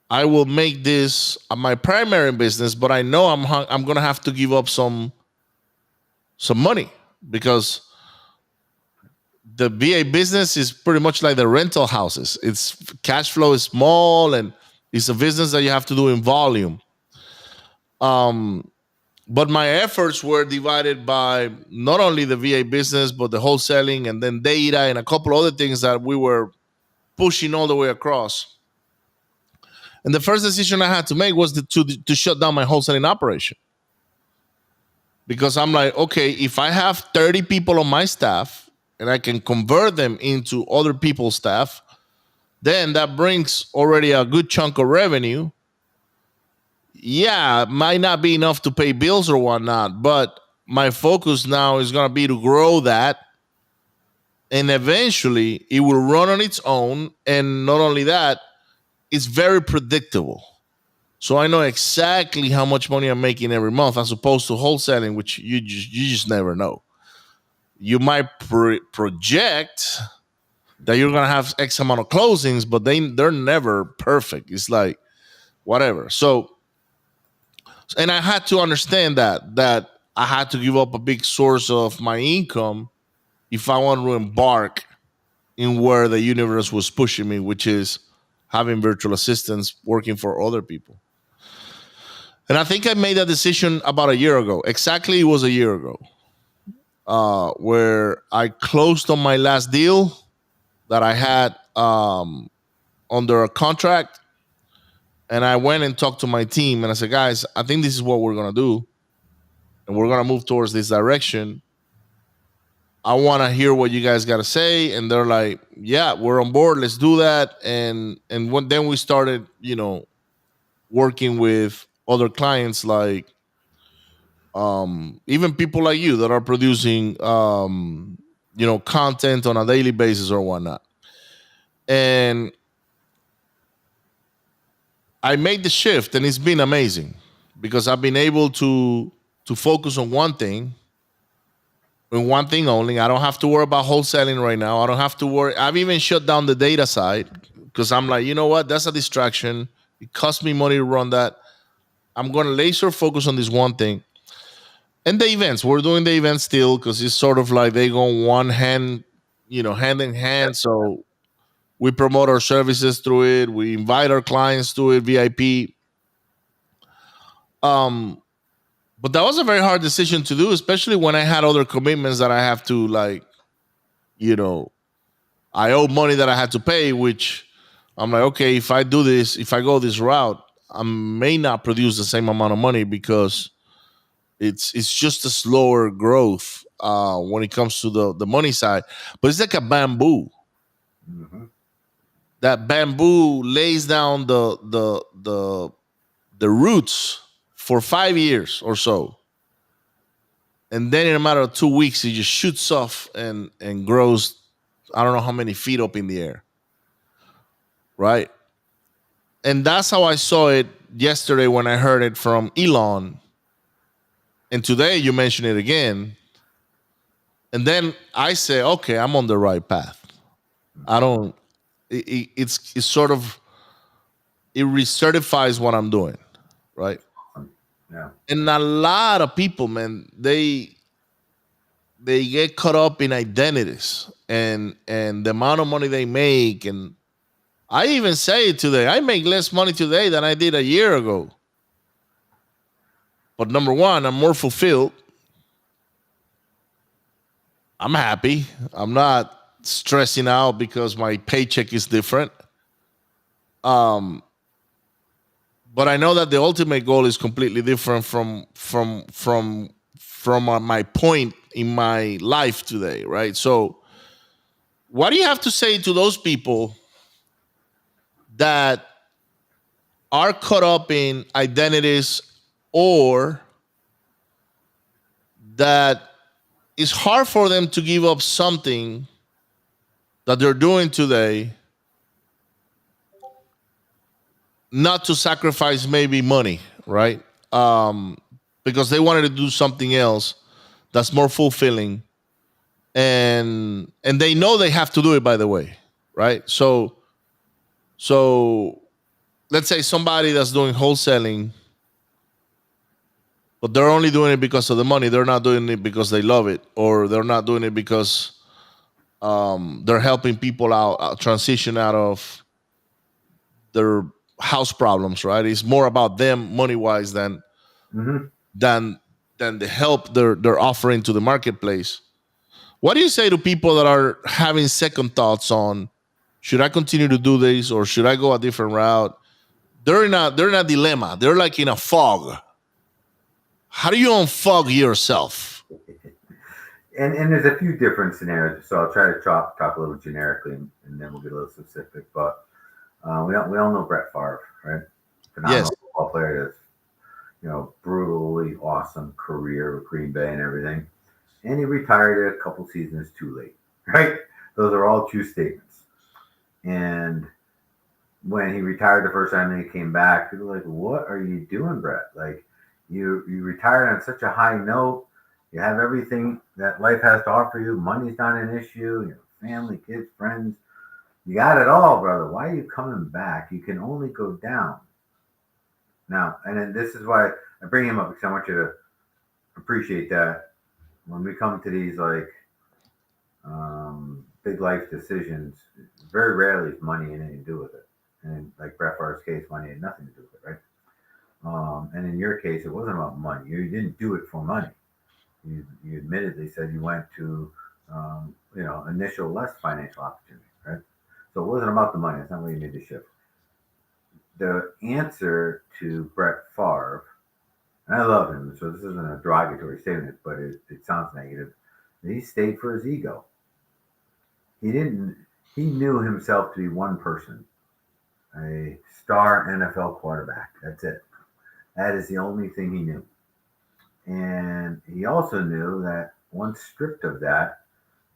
I will make this my primary business, but I know I'm gonna have to give up some money because the VA business is pretty much like the rental houses. Its cash flow is small and it's a business that you have to do in volume. But my efforts were divided by not only the VA business, but the wholesaling and then data and a couple other things that we were pushing all the way across. And the first decision I had to make was to shut down my wholesaling operation. Because I'm like, okay, if I have 30 people on my staff and I can convert them into other people's staff, then that brings already a good chunk of revenue. Yeah, it might not be enough to pay bills or whatnot, but my focus now is going to be to grow that. And eventually it will run on its own. And not only that, it's very predictable. So I know exactly how much money I'm making every month, as opposed to wholesaling, which you just never know. You might project that you're gonna have X amount of closings, but they're never perfect. It's like whatever. So, and I had to understand that I had to give up a big source of my income if I wanted to embark in where the universe was pushing me, which is having virtual assistants working for other people. And I think I made that decision about a year ago. Exactly, it was a year ago, where I closed on my last deal that I had under a contract. And I went and talked to my team and I said, guys, I think this is what we're going to do. And we're going to move towards this direction. I want to hear what you guys got to say. And they're like, yeah, we're on board. Let's do that. And then we started, working with other clients, like even people like you that are producing content on a daily basis or whatnot. And I made the shift and it's been amazing because I've been able to focus on one thing and one thing only. I don't have to worry about wholesaling right now. I don't have to worry. I've even shut down the data side because I'm like, you know what? That's a distraction. It costs me money to run that. I'm going to laser focus on this one thing. And the events, we're doing the events still because it's sort of like they go one hand, hand in hand. So we promote our services through it. We invite our clients to it, VIP. But that was a very hard decision to do, especially when I had other commitments that I have to I owe money that I had to pay, which I'm like, okay, if I do this, if I go this route, I may not produce the same amount of money because it's just a slower growth when it comes to the money side. But it's like a bamboo. Mm-hmm. That bamboo lays down the roots for 5 years or so. and then in a matter of 2 weeks, it just shoots off and grows. I don't know how many feet up in the air, right? And that's how I saw it yesterday when I heard it from Elon, and today you mention it again. And then I say, okay, I'm on the right path. I don't. It's sort of, it recertifies what I'm doing, right? Yeah. And a lot of people, man, they get caught up in identities and the amount of money they make. And I even say it today, I make less money today than I did a year ago. But number one, I'm more fulfilled. I'm happy. I'm not stressing out because my paycheck is different. Um, but I know that the ultimate goal is completely different from my point in my life today, right? So, what do you have to say to those people that are caught up in identities, or that it's hard for them to give up something that they're doing today, not to sacrifice maybe money, right? Um, because they wanted to do something else that's more fulfilling, and they know they have to do it, by the way, right? So let's say somebody that's doing wholesaling, but they're only doing it because of the money. They're not doing it because they love it, or they're not doing it because they're helping people out, transition out of their house problems. Right? It's more about them money wise Hmm. than than the help they're offering to the marketplace. What do you say to people that are having second thoughts on, should I continue to do this or should I go a different route? They're in a dilemma. They're like in a fog. How do you unfog yourself? And there's a few different scenarios, so I'll try to talk a little generically, and then we'll get a little specific. But we all know Brett Favre, right? Yes. Phenomenal football player, that's brutally awesome career with Green Bay and everything, and he retired a couple seasons too late, right? Those are all true statements. And when he retired the first time and he came back, people were like, "What are you doing, Brett? Like, you retired on such a high note. You have everything that life has to offer you. Money's not an issue. Family, kids, friends. You got it all, brother. Why are you coming back? You can only go down now." And then this is why I bring him up, because I want you to appreciate that when we come to these big life decisions, very rarely is money anything to do with it. And like Brett Favre's case, money had nothing to do with it, right? And in your case, it wasn't about money. You didn't do it for money. You admittedly said you went to, initial less financial opportunity, right? So it wasn't about the money. That's not where you made the shift. The answer to Brett Favre, and I love him, so this isn't a derogatory statement, but it sounds negative. He stayed for his ego. He didn't. He knew himself to be one person, a star NFL quarterback. That's it. That is the only thing he knew. And he also knew that once stripped of that,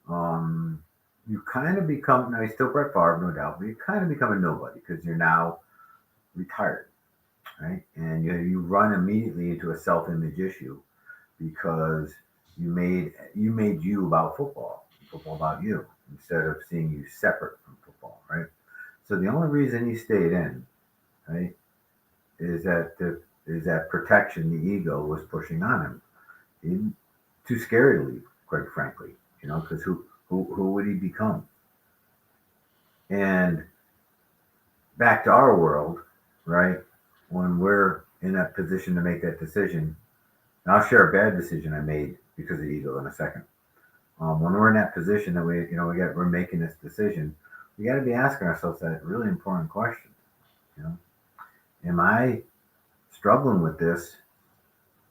you kind of become, now he's still Brett Favre, no doubt, but you kind of become a nobody because you're now retired, right? And you run immediately into a self-image issue because you made you about football about you, instead of seeing you separate from football, right? So the only reason he stayed in, right, is that protection the ego was pushing on him. He too scared to leave, quite frankly, because who would he become? And back to our world, right? When we're in that position to make that decision, and I'll share a bad decision I made because of ego in a second. When we're in that position that we're making this decision, we got to be asking ourselves that really important question. You know, am I struggling with this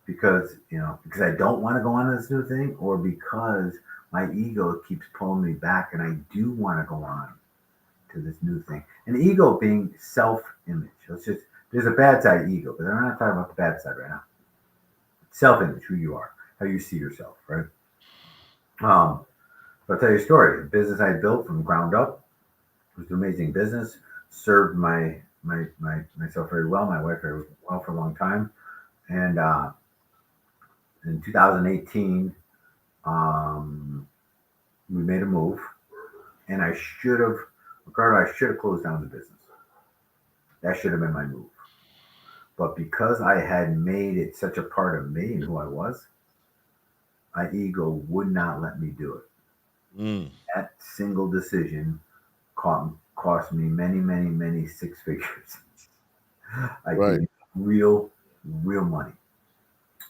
because I don't want to go on to this new thing, or because my ego keeps pulling me back and I do want to go on to this new thing? And ego being self-image. There's a bad side of ego, but I'm not talking about the bad side right now. Self-image, who you are. how you see yourself, right? Um, I'll tell you a story. The business I built from the ground up was an amazing business. Served myself very well, my wife very well for a long time. And in 2018, um, we made a move, and I should have, Ricardo, I should have closed down the business. That should have been my move. But because I had made it such a part of me and who I was, my ego would not let me do it. Mm, That single decision cost me many, many, many six figures. I right. gave real, real money.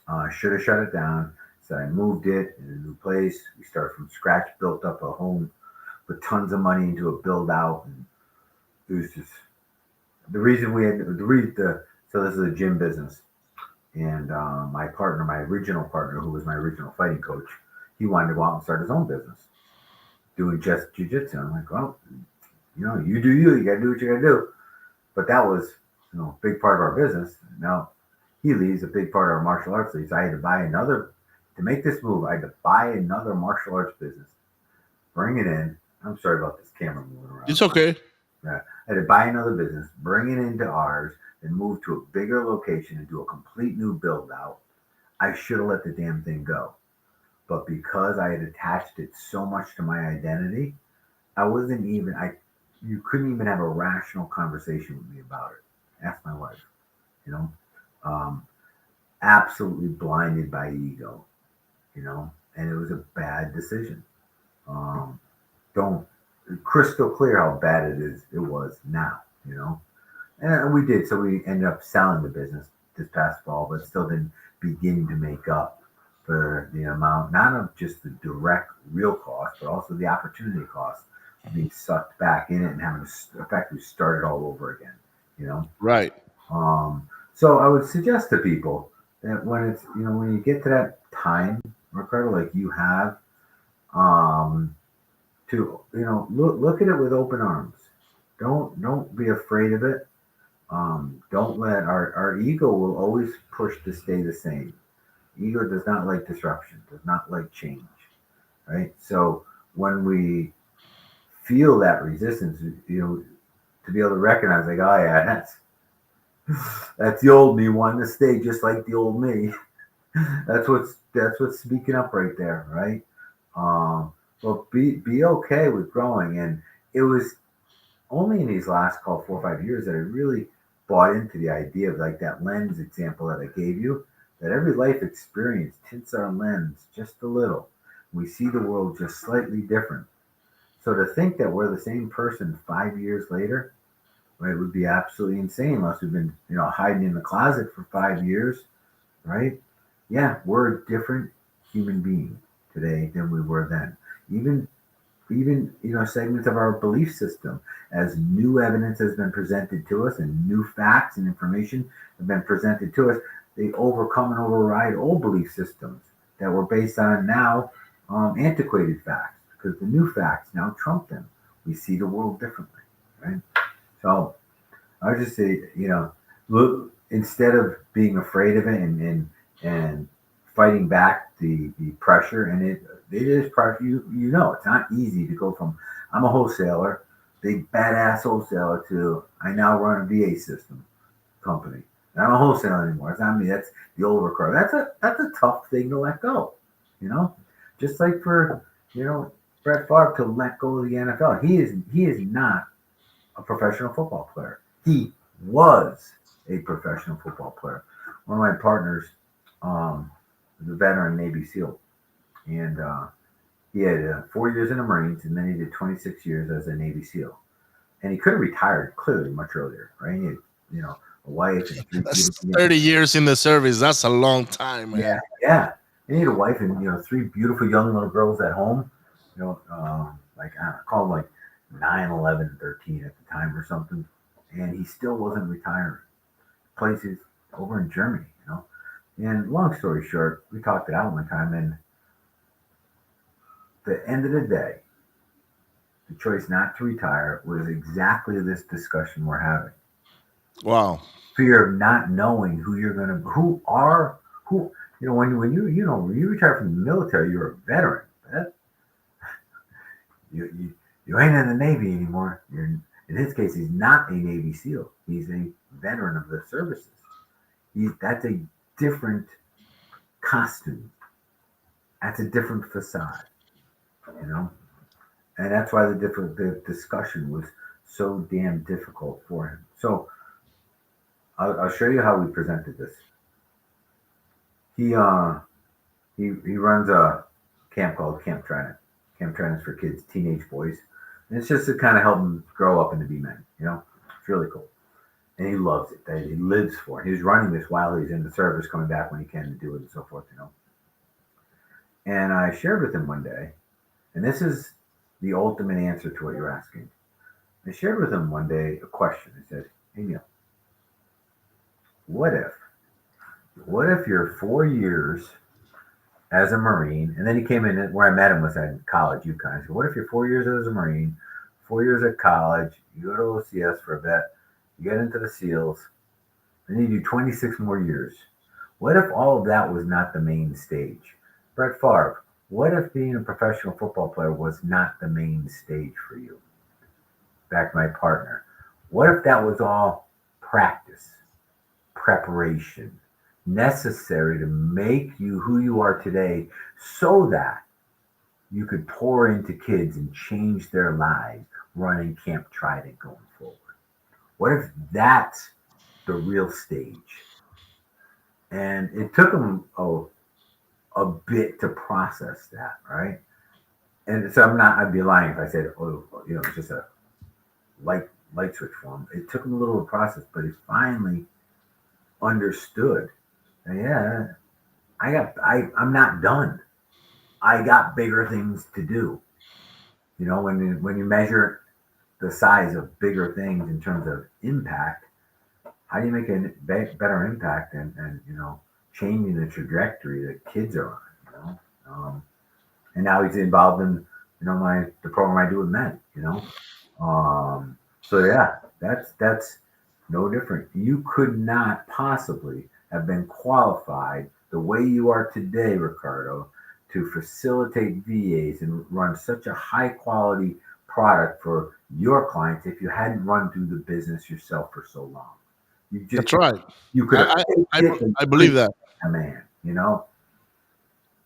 I should have shut it down. So I moved it in a new place. We started from scratch, built up a home, put tons of money into a build out, and it was just the reason we had the so this is a gym business, and my partner, my original partner, who was my original fighting coach, he wanted to go out and start his own business doing just jujitsu. I'm like, well, you do you. You got to do what you got to do. But that was, a big part of our business. Now he leaves a big part of our martial arts league. So I had to buy another to make this move. I had to buy another martial arts business, bring it in. I'm sorry about this camera moving around. It's okay. Yeah, I had to buy another business, bring it into ours, and move to a bigger location and do a complete new build out. I should have let the damn thing go. But because I had attached it so much to my identity, I wasn't even I you couldn't even have a rational conversation with me about it. Ask my wife, you know. Um, Absolutely blinded by ego, and it was a bad decision. Um, don't crystal clear how bad it was now, and we did. So we ended up selling the business this past fall, but still didn't begin to make up for the amount, not of just the direct real cost, but also the opportunity cost of being sucked back in it and having to effectively start it all over again, you know. Right. So I would suggest to people that when you get to that time, Ricardo, like you have, um, to look at it with open arms. Don't be afraid of it. Don't let our ego will always push to stay the same. Ego does not like disruption, does not like change, right? So when we feel that resistance, to be able to recognize, like, oh yeah, that's the old me wanting to stay just like the old me. That's what's speaking up right there, right? But be okay with growing. And it was only in these last 4 or 5 years that I really bought into the idea of like that lens example that I gave you, that every life experience tints our lens just a little. We see the world just slightly different. So to think that we're the same person 5 years later, right, would be absolutely insane unless we've been, hiding in the closet for 5 years, right? Yeah, we're a different human being today than we were then. Even segments of our belief system, as new evidence has been presented to us and new facts and information have been presented to us, they overcome and override old belief systems that were based on now antiquated facts, because the new facts now trump them. We see the world differently, right? So I would just say, look, instead of being afraid of it and fighting back the pressure, and it is pressure. It's not easy to go from I'm a wholesaler, big badass wholesaler, to I now run a VA system company. And I'm a wholesaler anymore. It's not me. That's the old Ricardo. That's a tough thing to let go. You know, just like for Brett Favre to let go of the NFL. He is not a professional football player. He was a professional football player. One of my partners was a veteran Navy SEAL, and he had 4 years in the Marines, and then he did 26 years as a Navy SEAL. And he could have retired clearly much earlier, right? He had, a wife and three That's beautiful 30 years in the service. That's a long time, yeah, man. yeah. And he had a wife and three beautiful young little girls at home. Like I call them like 9, 11, 13 at the time or something. And he still wasn't retiring. Places over in Germany, And long story short, we talked it out one time, and the end of the day, the choice not to retire was exactly this discussion we're having. Wow. Fear of not knowing who you're gonna who are who When you retire from the military, you're a veteran. That, you ain't in the Navy anymore. You're in his case, he's not a Navy SEAL. He's a veteran of the services. That's a different costume. That's a different facade, you know. And that's why the discussion was so damn difficult for him. So I'll show you how we presented this. He he runs a camp called Camp Trident. Camp Trident's for kids, teenage boys, and it's just to kind of help them grow up and to be men. It's really cool, and he loves it. He lives for it. He was running this while he's in the service, coming back when he can to do it and so forth. And I shared with him one day, and this is the ultimate answer to what you're asking. I shared with him one day a question. I said, "Hey Neil, what if, what if you're 4 years as a Marine?" And then he came in where I met him was at college, UConn. I said, "What if you're 4 years as a Marine, 4 years at college, you go to OCS for a bit, you get into the SEALs, then you do 26 more years. What if all of that was not the main stage? Brett Favre, what if being a professional football player was not the main stage for you?" Back to my partner. What if that was all practice, preparation, necessary to make you who you are today so that you could pour into kids and change their lives running Camp Trident going forward? What if that's the real stage? And it took him a bit to process that, right? And so I'd be lying if I said, it's just a light switch for him. It took him a little to process, but he finally understood. And yeah, I'm not done. I got bigger things to do. When you measure the size of bigger things in terms of impact, how do you make a better impact and changing the trajectory that kids are on? And now he's involved in the program I do with men. So yeah, that's no different. You could not possibly have been qualified the way you are today, Ricardo, to facilitate VAs and run such a high quality product for your clients if you hadn't run through the business yourself for so long. You just That's right. you could have I faked I, it and I believe preached that. a man.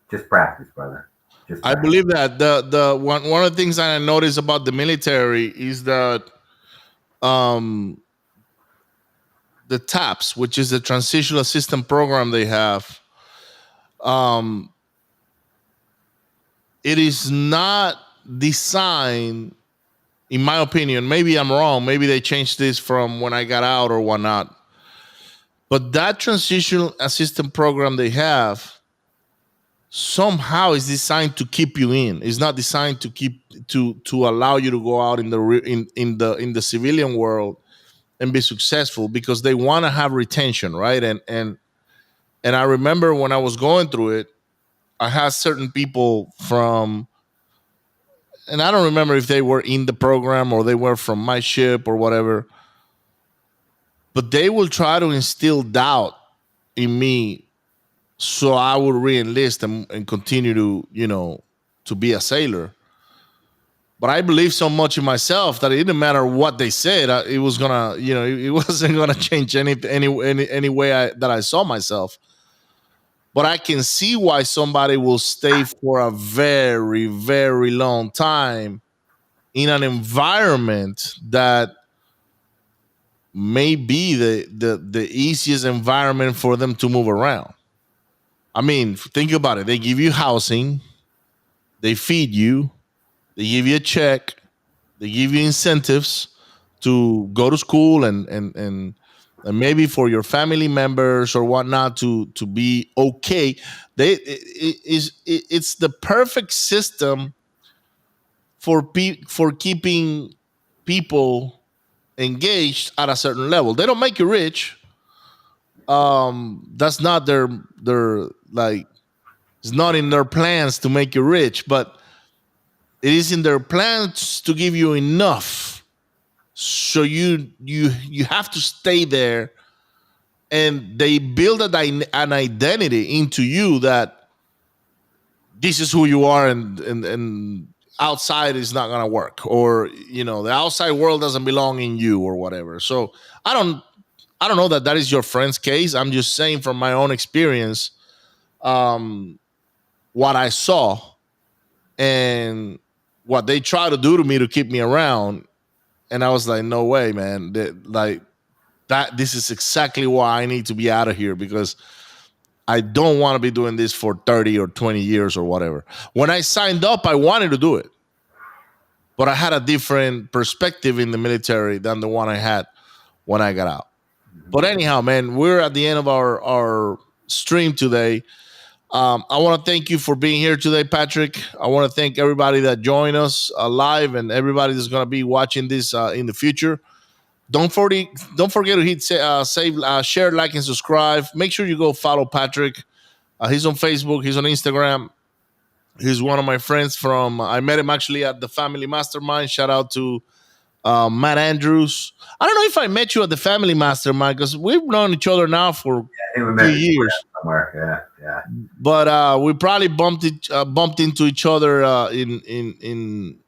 Just practice, brother. Just I practice. believe that the one of the things that I noticed about the military is that um the TAPS, which is the transitional assistance program they have, um it is not designed, in my opinion. Maybe I'm wrong. Maybe they changed this from when I got out or whatnot. But that transitional assistance program they have somehow is designed to keep you in. It's not designed to allow you to go out in the civilian world and be successful, because they want to have retention, right? And I remember when I was going through it, I had certain people from, and I don't remember if they were in the program or they were from my ship or whatever, but they will try to instill doubt in me so I would re-enlist and continue to be a sailor. But I believed so much in myself that it didn't matter what they said. It was gonna, it wasn't gonna change any way that I saw myself. But I can see why somebody will stay for a very, very long time in an environment that may be the easiest environment for them to move around. I mean, think about it. They give you housing, they feed you, they give you a check, they give you incentives to go to school and maybe for your family members or whatnot to be okay. It's the perfect system for keeping people engaged at a certain level. They don't make you rich. That's not their like. It's not in their plans to make you rich, but it is in their plans to give you enough, so you have to stay there and they build an identity into you that this is who you are, and outside is not gonna work, or the outside world doesn't belong in you or whatever. So I don't I don't know that that is your friend's case. I'm just saying from my own experience, um, what I saw and what they try to do to me to keep me around. And I was like, no way, man. Like that, this is exactly why I need to be out of here, because I don't want to be doing this for 30 or 20 years or whatever. When I signed up, I wanted to do it, but I had a different perspective in the military than the one I had when I got out. But anyhow, man, we're at the end of our stream today. I want to thank you for being here today, Patrick. I want to thank everybody that joined us live, and everybody that's going to be watching this in the future. Don't forget to hit save, share, like, and subscribe. Make sure you go follow Patrick. He's on Facebook. He's on Instagram. He's one of my friends from. I met him actually at the Family Mastermind. Shout out to Matt Andrews. I don't know if I met you at the Family Mastermind, because we've known each other now for I think we a met few years. somewhere. Yeah. But we probably bumped into each other in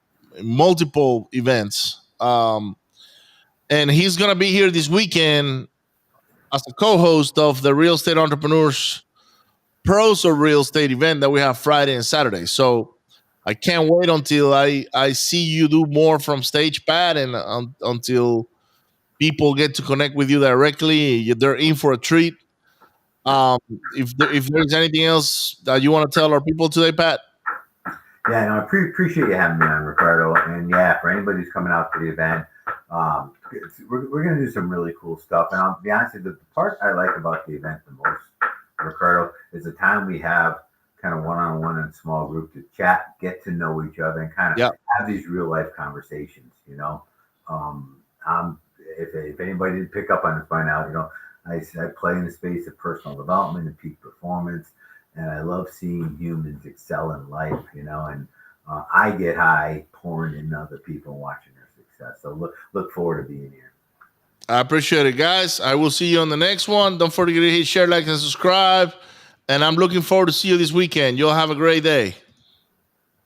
multiple events. And he's gonna be here this weekend as a co-host of the Real Estate Entrepreneurs Pros of Real Estate event that we have Friday and Saturday. So I can't wait until I see you do more from stage, Pat, and until people get to connect with you directly. They're in for a treat. Um, if there's anything else that you want to tell our people today, Pat. Yeah, no, I appreciate you having me on, Ricardo. And yeah, for anybody who's coming out to the event, we're going to do some really cool stuff. And I'll be honest with you, the part I like about the event the most, Ricardo, is the time we have kind of one-on-one and small group to chat, get to know each other, and kind of have these real life conversations. If anybody didn't pick up on it by now, I play in the space of personal development and peak performance, and I love seeing humans excel in life, and I get high pouring in other people and watching their success. So look forward to being here. I appreciate it, guys. I will see you on the next one. Don't forget to hit share, like, and subscribe. And I'm looking forward to see you this weekend. You'll have a great day.